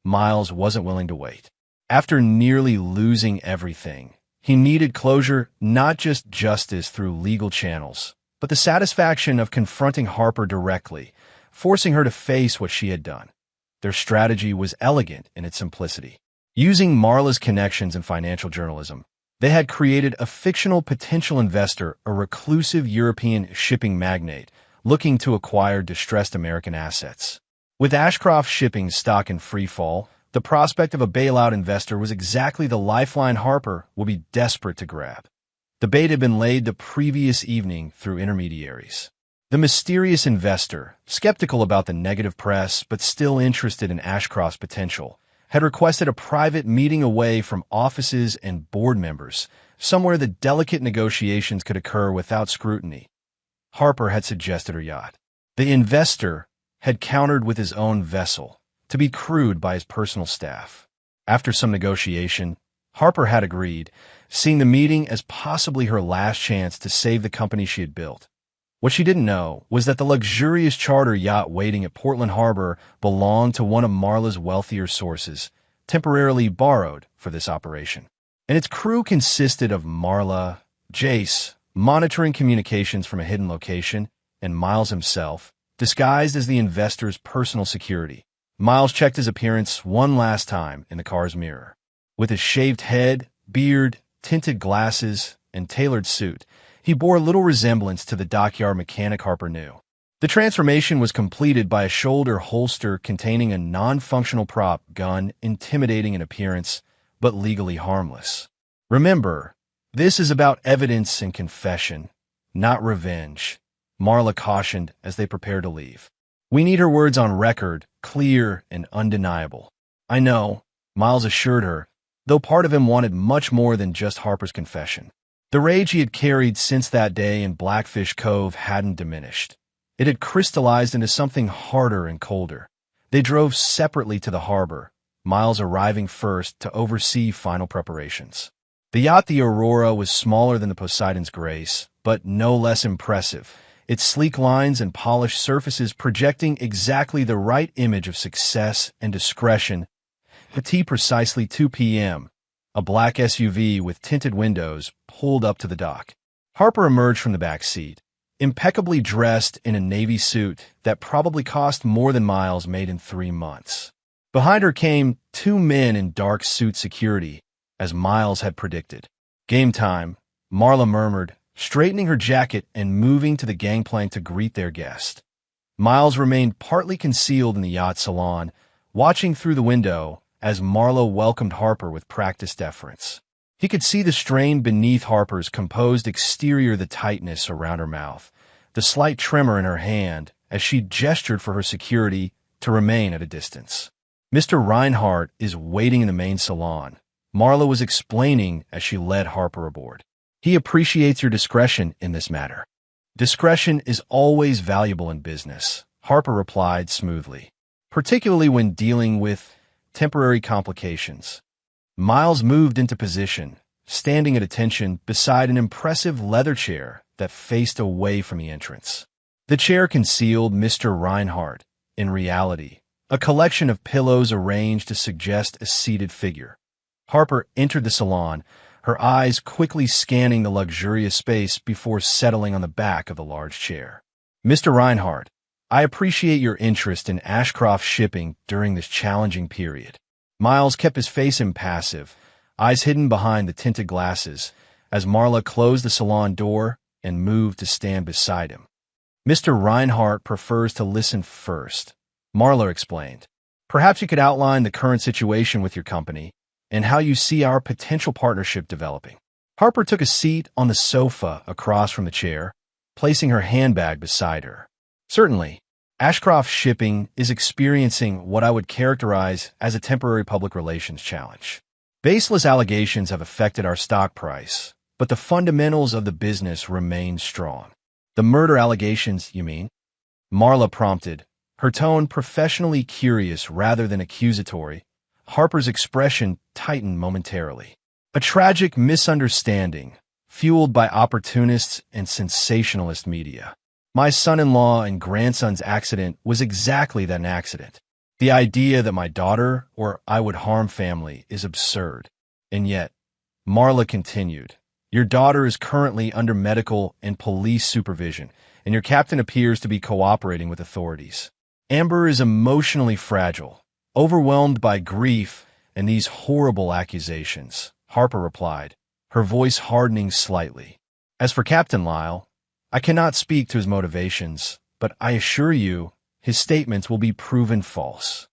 Miles wasn't willing to wait. After nearly losing everything, he needed closure, not just justice through legal channels, but the satisfaction of confronting Harper directly, forcing her to face what she had done. Their strategy was elegant in its simplicity. Using Marla's connections in financial journalism, they had created a fictional potential investor, a reclusive European shipping magnate, looking to acquire distressed American assets. With Ashcroft Shipping's stock in free fall, the prospect of a bailout investor was exactly the lifeline Harper would be desperate to grab. The bait had been laid the previous evening through intermediaries. The mysterious investor, skeptical about the negative press but still interested in Ashcroft's potential, had requested a private meeting away from offices and board members, somewhere the delicate negotiations could occur without scrutiny. Harper had suggested her yacht. The investor had countered with his own vessel, to be crewed by his personal staff. After some negotiation, Harper had agreed, seeing the meeting as possibly her last chance to save the company she had built. What she didn't know was that the luxurious charter yacht waiting at Portland Harbor belonged to one of Marla's wealthier sources, temporarily borrowed for this operation. And its crew consisted of Marla, Jace, monitoring communications from a hidden location, and Miles himself, disguised as the investor's personal security. Miles checked his appearance one last time in the car's mirror. With his shaved head, beard, tinted glasses, and tailored suit, he bore little resemblance to the dockyard mechanic Harper knew. The transformation was completed by a shoulder holster containing a non-functional prop gun, intimidating in appearance, but legally harmless. "Remember, this is about evidence and confession, not revenge," Marla cautioned as they prepared to leave. "We need her words on record, clear and undeniable." "I know," Miles assured her, though part of him wanted much more than just Harper's confession. The rage he had carried since that day in Blackfish Cove hadn't diminished. It had crystallized into something harder and colder. They drove separately to the harbor, Miles arriving first to oversee final preparations. The yacht, the Aurora, was smaller than the Poseidon's Grace, but no less impressive, its sleek lines and polished surfaces projecting exactly the right image of success and discretion. At precisely 2 p.m., a black SUV with tinted windows pulled up to the dock. Harper emerged from the back seat, impeccably dressed in a navy suit that probably cost more than Miles made in 3 months. Behind her came 2 men in dark suit security, as Miles had predicted. "Game time," Marla murmured, straightening her jacket and moving to the gangplank to greet their guest. Miles remained partly concealed in the yacht salon, watching through the window as Marla welcomed Harper with practiced deference. He could see the strain beneath Harper's composed exterior, the tightness around her mouth, the slight tremor in her hand as she gestured for her security to remain at a distance. "Mr. Reinhardt is waiting in the main salon," Marla was explaining as she led Harper aboard. "He appreciates your discretion in this matter." "Discretion is always valuable in business," Harper replied smoothly, "particularly when dealing with temporary complications." Miles moved into position, standing at attention beside an impressive leather chair that faced away from the entrance. The chair concealed Mr. Reinhardt, in reality, a collection of pillows arranged to suggest a seated figure. Harper entered the salon, her eyes quickly scanning the luxurious space before settling on the back of the large chair. "Mr. Reinhardt, I appreciate your interest in Ashcroft shipping during this challenging period." Miles kept his face impassive, eyes hidden behind the tinted glasses, as Marla closed the salon door and moved to stand beside him. "Mr. Reinhardt prefers to listen first," Marla explained. "Perhaps you could outline the current situation with your company and how you see our potential partnership developing." Harper took a seat on the sofa across from the chair, placing her handbag beside her. "Certainly. Ashcroft Shipping is experiencing what I would characterize as a temporary public relations challenge. Baseless allegations have affected our stock price, but the fundamentals of the business remain strong." "The murder allegations, you mean?" Marla prompted, her tone professionally curious rather than accusatory. Harper's expression tightened momentarily. "A tragic misunderstanding, fueled by opportunists and sensationalist media. My son-in-law and grandson's accident was exactly that, an accident. The idea that my daughter or I would harm family is absurd. And yet," Marla continued, "your daughter is currently under medical and police supervision, and your captain appears to be cooperating with authorities. Amber is emotionally fragile, overwhelmed by grief and these horrible accusations," Harper replied, her voice hardening slightly. "As for Captain Lyle, I cannot speak to his motivations, but I assure you his statements will be proven false."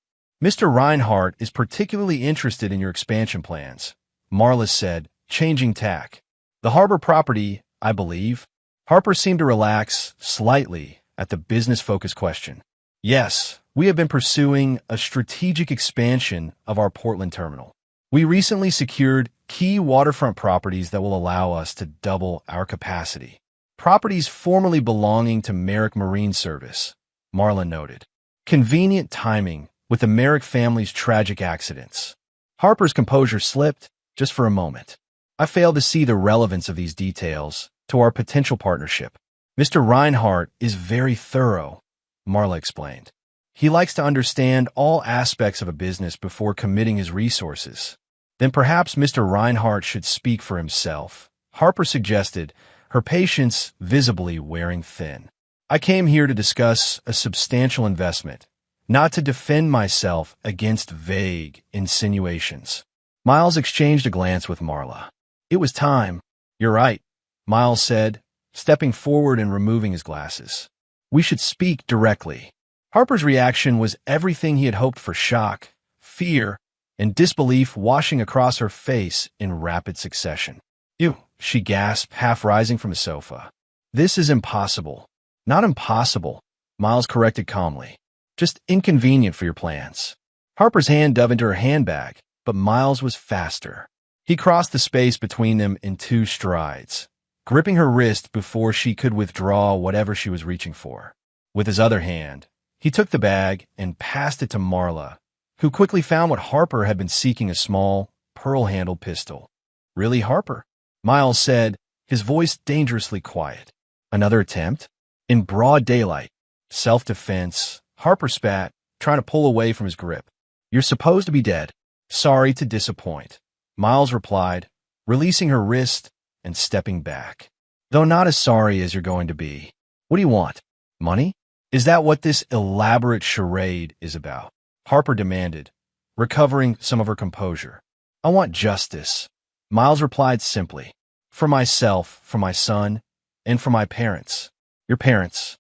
"Mr. Reinhardt is particularly interested in your expansion plans," Marla said, changing tack. "The harbor property, I believe." Harper seemed to relax slightly at the business-focused question. "Yes, we have been pursuing a strategic expansion of our Portland terminal. We recently secured key waterfront properties that will allow us to double our capacity. Properties formerly belonging to Merrick Marine Service," Marla noted. "Convenient timing with the Merrick family's tragic accidents." Harper's composure slipped just for a moment. "I fail to see the relevance of these details to our potential partnership." "Mr. Reinhardt is very thorough," Marla explained. "He likes to understand all aspects of a business before committing his resources." "Then perhaps Mr. Reinhardt should speak for himself," Harper suggested, her patience visibly wearing thin. "I came here to discuss a substantial investment, not to defend myself against vague insinuations." Miles exchanged a glance with Marla. "It was time." "You're right," Miles said, stepping forward and removing his glasses. "We should speak directly." Harper's reaction was everything he had hoped for: shock, fear, and disbelief washing across her face in rapid succession. "You," she gasped, half rising from the sofa. "This is impossible." "Not impossible," Miles corrected calmly. "Just inconvenient for your plans." Harper's hand dove into her handbag, but Miles was faster. He crossed the space between them in 2 strides, gripping her wrist before she could withdraw whatever she was reaching for. With his other hand, he took the bag and passed it to Marla, who quickly found what Harper had been seeking: a small, pearl-handled pistol. "Really, Harper?" Miles said, his voice dangerously quiet. "Another attempt?" "In broad daylight." "Self-defense," Harper spat, trying to pull away from his grip. "You're supposed to be dead." "Sorry to disappoint," Miles replied, releasing her wrist and stepping back. "Though not as sorry as you're going to be. What do you want? Money? Is that what this elaborate charade is about?" Harper demanded, recovering some of her composure. "I want justice," Miles replied simply. "For myself, for my son, And for my parents. Your parents.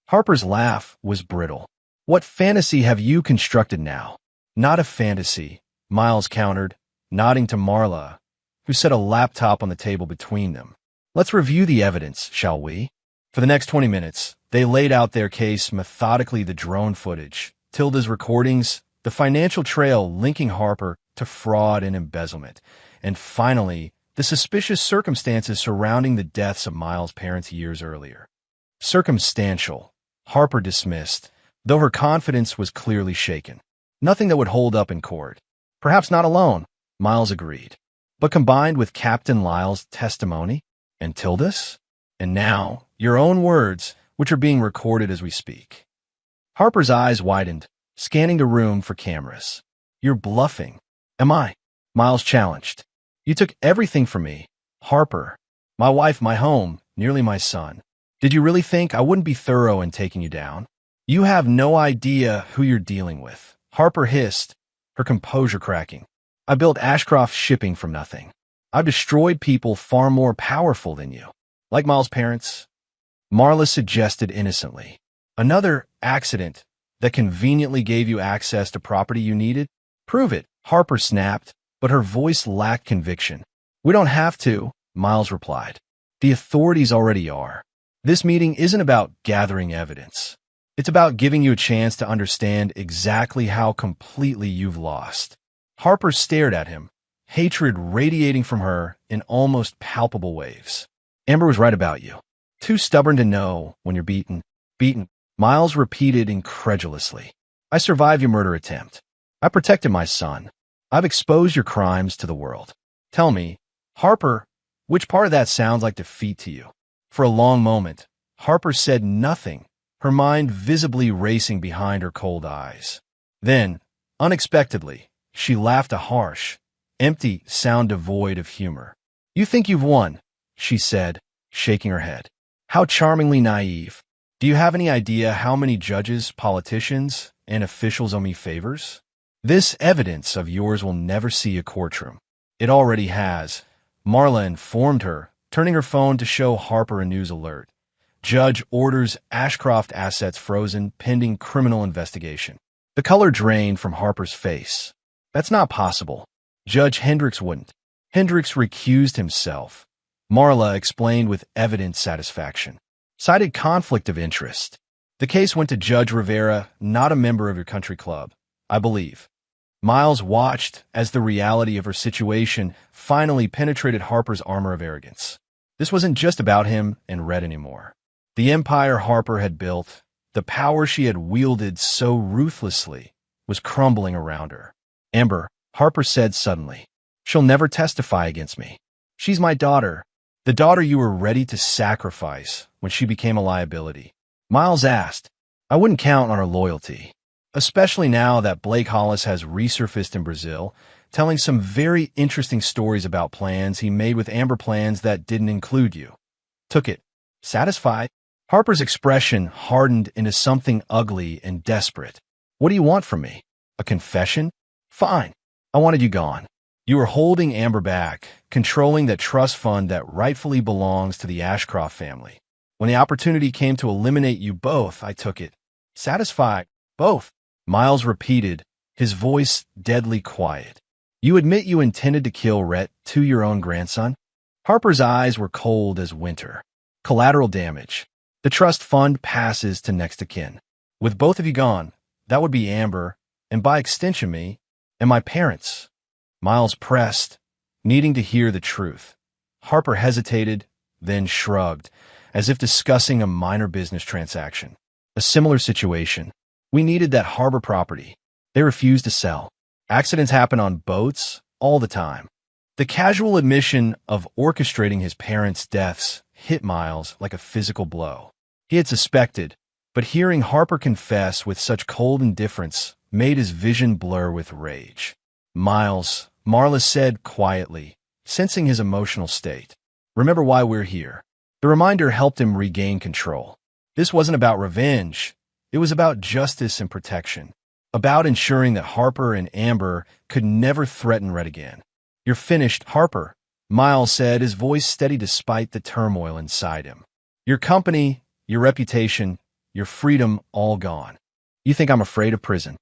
Harper's laugh was brittle. What fantasy have you constructed now? Not a fantasy, Miles countered, nodding to Marla, who set a laptop on the table between them. Let's review the evidence, shall we? For the next 20 minutes, they laid out their case methodically: the drone footage, Tilda's recordings, the financial trail linking Harper to fraud and embezzlement, and finally, the suspicious circumstances surrounding the deaths of Miles' parents years earlier. Circumstantial, Harper dismissed, though her confidence was clearly shaken. Nothing that would hold up in court. Perhaps not alone, Miles agreed. But combined with Captain Lyle's testimony and Tilda's, and now your own words, which are being recorded as we speak. Harper's eyes widened, scanning the room for cameras. You're bluffing. Am I? Miles challenged. You took everything from me, Harper. My wife, my home, nearly my son. Did you really think I wouldn't be thorough in taking you down? You have no idea who you're dealing with, Harper hissed, her composure cracking. I built Ashcroft Shipping from nothing. I've destroyed people far more powerful than you. Like Miles' parents? Marla suggested innocently. Another accident that conveniently gave you access to property you needed? Prove it, Harper snapped, but her voice lacked conviction. We don't have to, Miles replied. The authorities already are. This meeting isn't about gathering evidence. It's about giving you a chance to understand exactly how completely you've lost. Harper stared at him, hatred radiating from her in almost palpable waves. Amber was right about you. Too stubborn to know when you're beaten. Beaten, Miles repeated incredulously. I survived your murder attempt. I protected my son. I've exposed your crimes to the world. Tell me, Harper, which part of that sounds like defeat to you? For a long moment, Harper said nothing, her mind visibly racing behind her cold eyes. Then, unexpectedly, she laughed, a harsh, empty sound devoid of humor. You think you've won, she said, shaking her head. How charmingly naive. Do you have any idea how many judges, politicians, and officials owe me favors? This evidence of yours will never see a courtroom. It already has, Marla informed her, turning her phone to show Harper a news alert. Judge orders Ashcroft assets frozen pending criminal investigation. The color drained from Harper's face. That's not possible. Judge Hendricks wouldn't. Hendricks recused himself. Marla explained with evident satisfaction. Cited conflict of interest. The case went to Judge Rivera, not a member of your country club, I believe. Miles watched as the reality of her situation finally penetrated Harper's armor of arrogance. This wasn't just about him and Red anymore. The empire Harper had built, the power she had wielded so ruthlessly, was crumbling around her. Amber, Harper said suddenly, she'll never testify against me. She's my daughter, the daughter you were ready to sacrifice when she became a liability. Miles asked, I wouldn't count on her loyalty, especially now that Blake Hollis has resurfaced in Brazil, telling some very interesting stories about plans he made with Amber, plans that didn't include you. Took it. Satisfied? Harper's expression hardened into something ugly and desperate. What do you want from me? A confession? Fine. I wanted you gone. You were holding Amber back, controlling that trust fund that rightfully belongs to the Ashcroft family. When the opportunity came to eliminate you both, I took it. Satisfied? Both. Miles repeated, his voice deadly quiet. You admit you intended to kill Rhett to your own grandson? Harper's eyes were cold as winter. Collateral damage. The trust fund passes to next of kin. With both of you gone, that would be Amber, and by extension me, and my parents. Miles pressed, needing to hear the truth. Harper hesitated, then shrugged, as if discussing a minor business transaction. A similar situation. We needed that harbor property. They refused to sell. Accidents happen on boats all the time. The casual admission of orchestrating his parents' deaths hit Miles like a physical blow. He had suspected, but hearing Harper confess with such cold indifference made his vision blur with rage. Miles, Marla said quietly, sensing his emotional state. Remember why we're here. The reminder helped him regain control. This wasn't about revenge. It was about justice and protection. About ensuring that Harper and Amber could never threaten Red again. You're finished, Harper, Miles said, his voice steady despite the turmoil inside him. Your company, your reputation, your freedom all gone. You think I'm afraid of prison?"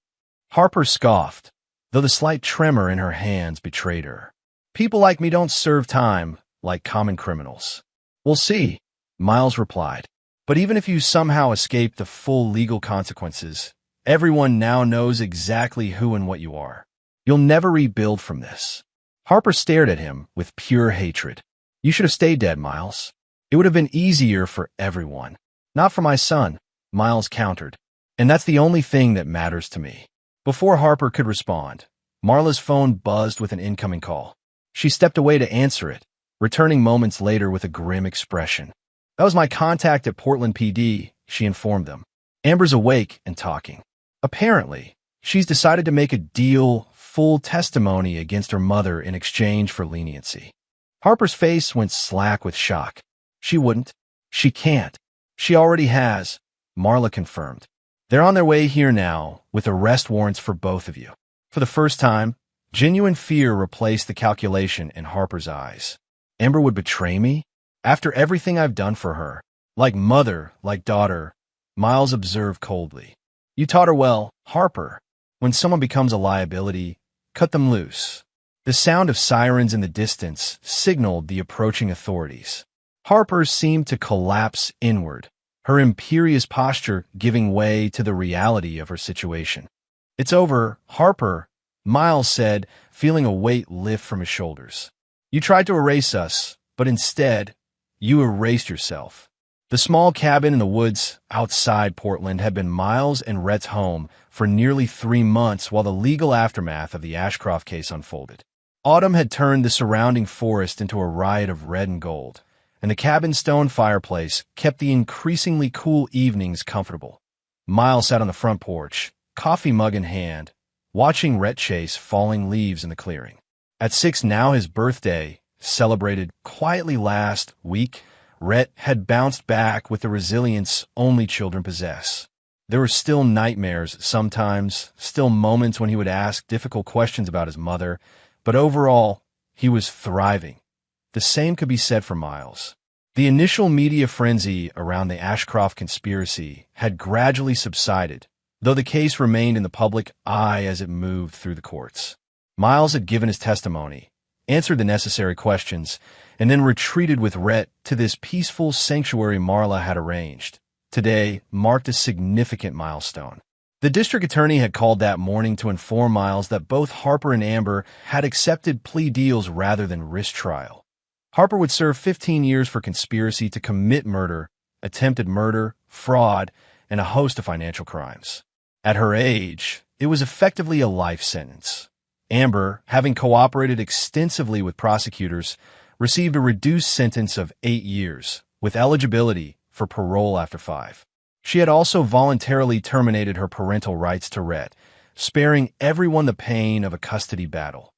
Harper scoffed, though the slight tremor in her hands betrayed her. "People like me don't serve time like common criminals." "We'll see," Miles replied. "But even if you somehow escape the full legal consequences, everyone now knows exactly who and what you are. You'll never rebuild from this." Harper stared at him with pure hatred. "You should have stayed dead, Miles. It would have been easier for everyone." "Not for my son," Miles countered. "And that's the only thing that matters to me." Before Harper could respond, Marla's phone buzzed with an incoming call. She stepped away to answer it, returning moments later with a grim expression. "That was my contact at Portland PD," she informed them. "Amber's awake and talking. Apparently, she's decided to make a deal, full testimony against her mother in exchange for leniency." Harper's face went slack with shock. "She wouldn't. She can't. She already has," Marla confirmed. "They're on their way here now, with arrest warrants for both of you." For the first time, genuine fear replaced the calculation in Harper's eyes. "Amber would betray me? After everything I've done for her? Like mother, like daughter," Miles observed coldly. "You taught her well, Harper. When someone becomes a liability, cut them loose." The sound of sirens in the distance signaled the approaching authorities. Harper seemed to collapse inward, her imperious posture giving way to the reality of her situation. "It's over, Harper," Miles said, feeling a weight lift from his shoulders. "You tried to erase us, but instead, you erased yourself." The small cabin in the woods outside Portland had been Miles and Rhett's home for nearly 3 months while the legal aftermath of the Ashcroft case unfolded. Autumn had turned the surrounding forest into a riot of red and gold, and the cabin's stone fireplace kept the increasingly cool evenings comfortable. Miles sat on the front porch, coffee mug in hand, watching Rhett chase falling leaves in the clearing. At 6 now, his birthday, celebrated quietly last week, Rhett had bounced back with the resilience only children possess. There were still nightmares sometimes, still moments when he would ask difficult questions about his mother, but overall, he was thriving. The same could be said for Miles. The initial media frenzy around the Ashcroft conspiracy had gradually subsided, though the case remained in the public eye as it moved through the courts. Miles had given his testimony, answered the necessary questions, and then retreated with Rhett to this peaceful sanctuary Marla had arranged. Today marked a significant milestone. The district attorney had called that morning to inform Miles that both Harper and Amber had accepted plea deals rather than risk trial. Harper would serve 15 years for conspiracy to commit murder, attempted murder, fraud, and a host of financial crimes. At her age, it was effectively a life sentence. Amber, having cooperated extensively with prosecutors, received a reduced sentence of 8 years, with eligibility for parole after 5. She had also voluntarily terminated her parental rights to Rhett, sparing everyone the pain of a custody battle.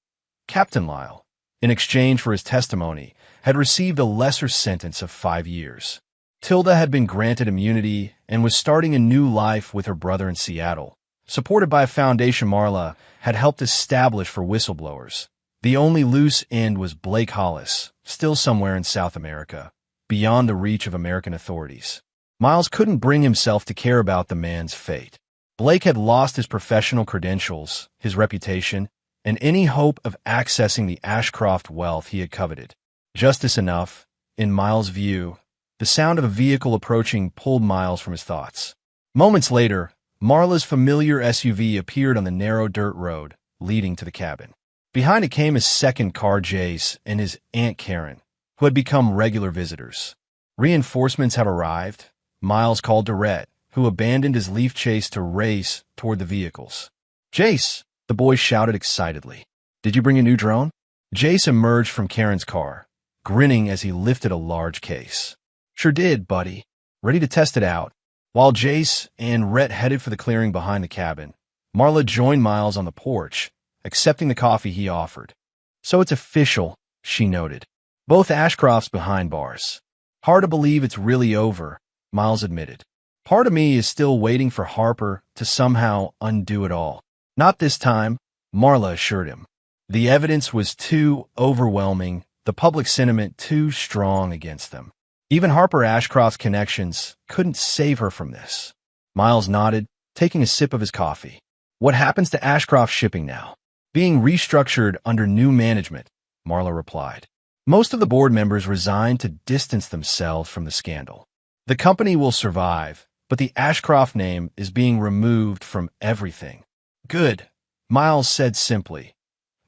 Captain Lyle, in exchange for his testimony, had received a lesser sentence of 5 years. Tilda had been granted immunity and was starting a new life with her brother in Seattle, supported by a foundation Marla had helped establish for whistleblowers. The only loose end was Blake Hollis, still somewhere in South America, beyond the reach of American authorities. Miles couldn't bring himself to care about the man's fate. Blake had lost his professional credentials, his reputation, and any hope of accessing the Ashcroft wealth he had coveted. Justice enough, in Miles' view, the sound of a vehicle approaching pulled Miles from his thoughts. Moments later, Marla's familiar SUV appeared on the narrow dirt road leading to the cabin. Behind it came his second car, Jace, and his Aunt Karen, who had become regular visitors. Reinforcements had arrived. Miles called to Rhett, who abandoned his leaf chase to race toward the vehicles. "Jace!" the boy shouted excitedly. "Did you bring a new drone?" Jace emerged from Karen's car, grinning as he lifted a large case. "Sure did, buddy. Ready to test it out." While Jace and Rhett headed for the clearing behind the cabin, Marla joined Miles on the porch, accepting the coffee he offered. "So it's official," she noted. "Both Ashcrofts behind bars. Hard to believe it's really over," Miles admitted. "Part of me is still waiting for Harper to somehow undo it all." "Not this time," Marla assured him. The evidence was too overwhelming, the public sentiment too strong against them. Even Harper Ashcroft's connections couldn't save her from this. Miles nodded, taking a sip of his coffee. What happens to Ashcroft Shipping now? Being restructured under new management, Marla replied. Most of the board members resigned to distance themselves from the scandal. The company will survive, but the Ashcroft name is being removed from everything. Good, Miles said simply.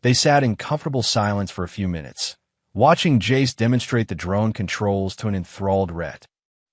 They sat in comfortable silence for a few minutes, watching Jace demonstrate the drone controls to an enthralled Rhett.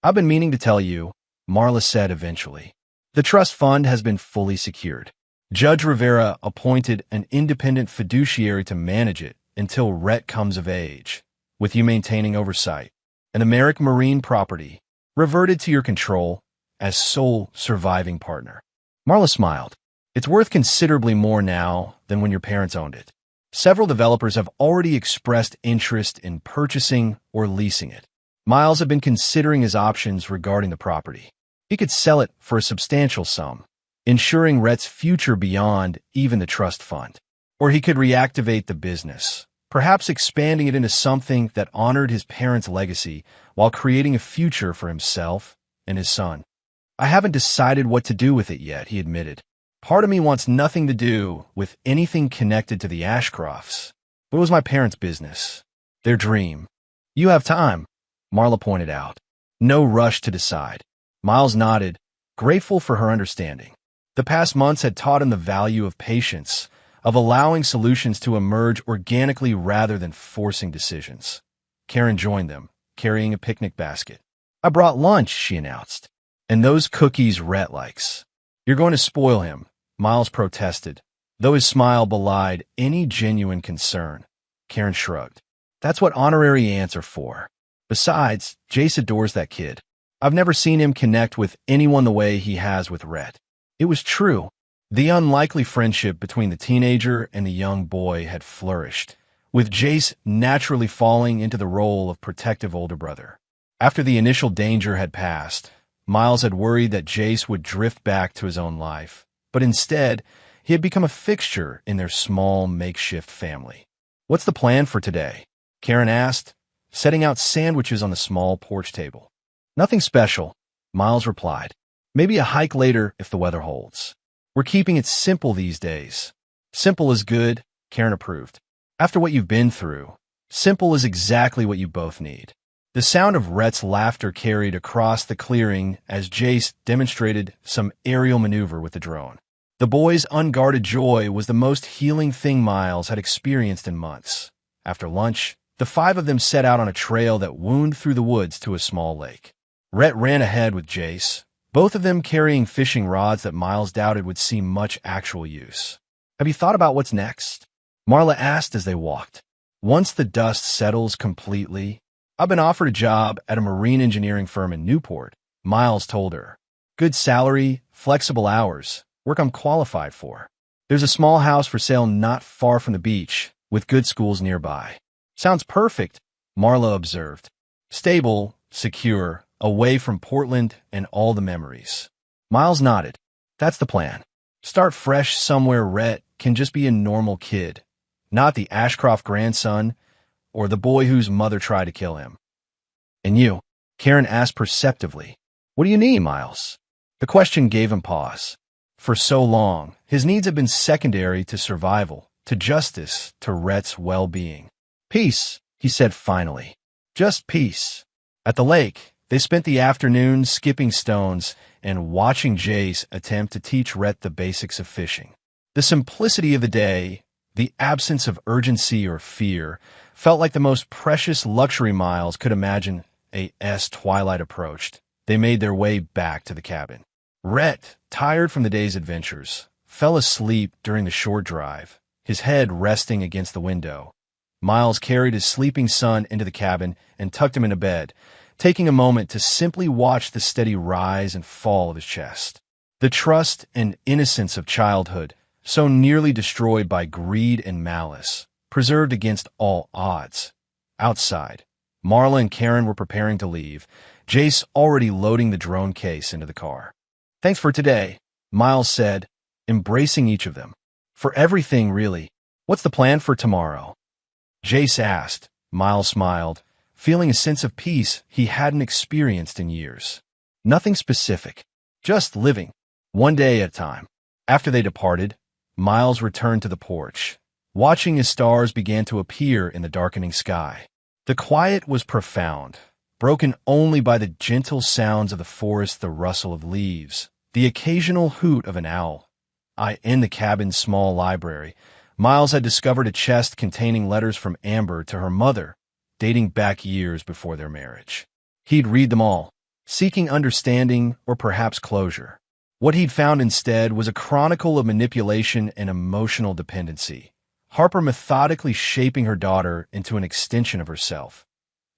I've been meaning to tell you, Marla said eventually. The trust fund has been fully secured. Judge Rivera appointed an independent fiduciary to manage it until Rhett comes of age, with you maintaining oversight. An American Marine property reverted to your control as sole surviving partner. Marla smiled. It's worth considerably more now than when your parents owned it. Several developers have already expressed interest in purchasing or leasing it. Miles had been considering his options regarding the property. He could sell it for a substantial sum, ensuring Rhett's future beyond even the trust fund. Or he could reactivate the business, perhaps expanding it into something that honored his parents' legacy while creating a future for himself and his son. I haven't decided what to do with it yet, he admitted. Part of me wants nothing to do with anything connected to the Ashcrofts. But it was my parents' business, their dream. You have time, Marla pointed out. No rush to decide. Miles nodded, grateful for her understanding. The past months had taught him the value of patience, of allowing solutions to emerge organically rather than forcing decisions. Karen joined them, carrying a picnic basket. I brought lunch, she announced. And those cookies Rhett likes. You're going to spoil him, Miles protested, though his smile belied any genuine concern. Karen shrugged. That's what honorary aunts are for. Besides, Jace adores that kid. I've never seen him connect with anyone the way he has with Rhett. It was true. The unlikely friendship between the teenager and the young boy had flourished, with Jace naturally falling into the role of protective older brother. After the initial danger had passed, Miles had worried that Jace would drift back to his own life, but instead, he had become a fixture in their small makeshift family. What's the plan for today? Karen asked, setting out sandwiches on the small porch table. Nothing special, Miles replied. Maybe a hike later if the weather holds. We're keeping it simple these days. Simple is good, Karen approved. After what you've been through, simple is exactly what you both need. The sound of Rhett's laughter carried across the clearing as Jace demonstrated some aerial maneuver with the drone. The boy's unguarded joy was the most healing thing Miles had experienced in months. After lunch, the five of them set out on a trail that wound through the woods to a small lake. Rhett ran ahead with Jace, both of them carrying fishing rods that Miles doubted would see much actual use. Have you thought about what's next? Marla asked as they walked. Once the dust settles completely, I've been offered a job at a marine engineering firm in Newport, Miles told her. Good salary, flexible hours, work I'm qualified for. There's a small house for sale not far from the beach, with good schools nearby. Sounds perfect, Marla observed. Stable, secure, away from Portland and all the memories. Miles nodded. That's the plan. Start fresh somewhere Rhett can just be a normal kid, not the Ashcroft grandson or the boy whose mother tried to kill him. And you? Karen asked perceptively. What do you need, Miles? The question gave him pause. For so long, his needs had been secondary to survival, to justice, to Rhett's well-being. Peace, he said finally. Just peace. At the lake, they spent the afternoon skipping stones and watching Jace attempt to teach Rhett the basics of fishing. The simplicity of the day, the absence of urgency or fear, felt like the most precious luxury Miles could imagine as twilight approached. They made their way back to the cabin. Rhett, tired from the day's adventures, fell asleep during the short drive, his head resting against the window. Miles carried his sleeping son into the cabin and tucked him into bed, taking a moment to simply watch the steady rise and fall of his chest. The trust and innocence of childhood, so nearly destroyed by greed and malice, preserved against all odds. Outside, Marla and Karen were preparing to leave, Jace already loading the drone case into the car. Thanks for today, Miles said, embracing each of them. For everything, really. What's the plan for tomorrow? Jace asked. Miles smiled, feeling a sense of peace he hadn't experienced in years. Nothing specific, just living, one day at a time. After they departed, Miles returned to the porch, watching as stars began to appear in the darkening sky. The quiet was profound, broken only by the gentle sounds of the forest, the rustle of leaves, the occasional hoot of an owl. In the cabin's small library, Miles had discovered a chest containing letters from Amber to her mother, dating back years before their marriage. He'd read them all, seeking understanding or perhaps closure. What he'd found instead was a chronicle of manipulation and emotional dependency, Harper methodically shaping her daughter into an extension of herself.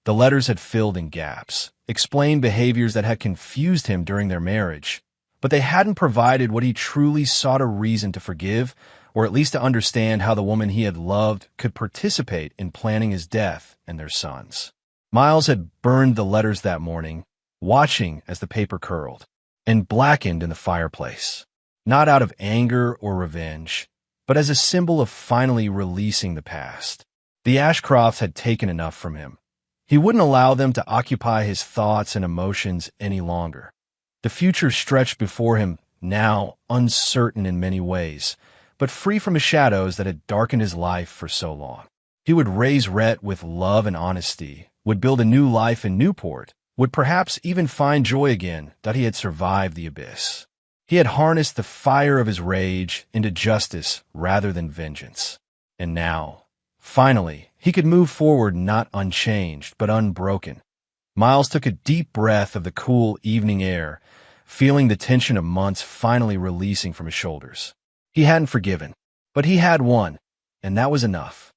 The letters had filled in gaps, explained behaviors that had confused him during their marriage, but they hadn't provided what he truly sought a reason to forgive, or at least to understand how the woman he had loved could participate in planning his death and their sons. Miles had burned the letters that morning, watching as the paper curled and blackened in the fireplace, not out of anger or revenge, but as a symbol of finally releasing the past. The Ashcrofts had taken enough from him. He wouldn't allow them to occupy his thoughts and emotions any longer. The future stretched before him, now uncertain in many ways, but free from the shadows that had darkened his life for so long. He would raise Rhett with love and honesty, would build a new life in Newport, would perhaps even find joy again that he had survived the abyss. He had harnessed the fire of his rage into justice rather than vengeance. And now, finally, he could move forward not unchanged, but unbroken. Miles took a deep breath of the cool evening air, feeling the tension of months finally releasing from his shoulders. He hadn't forgiven, but he had won, and that was enough.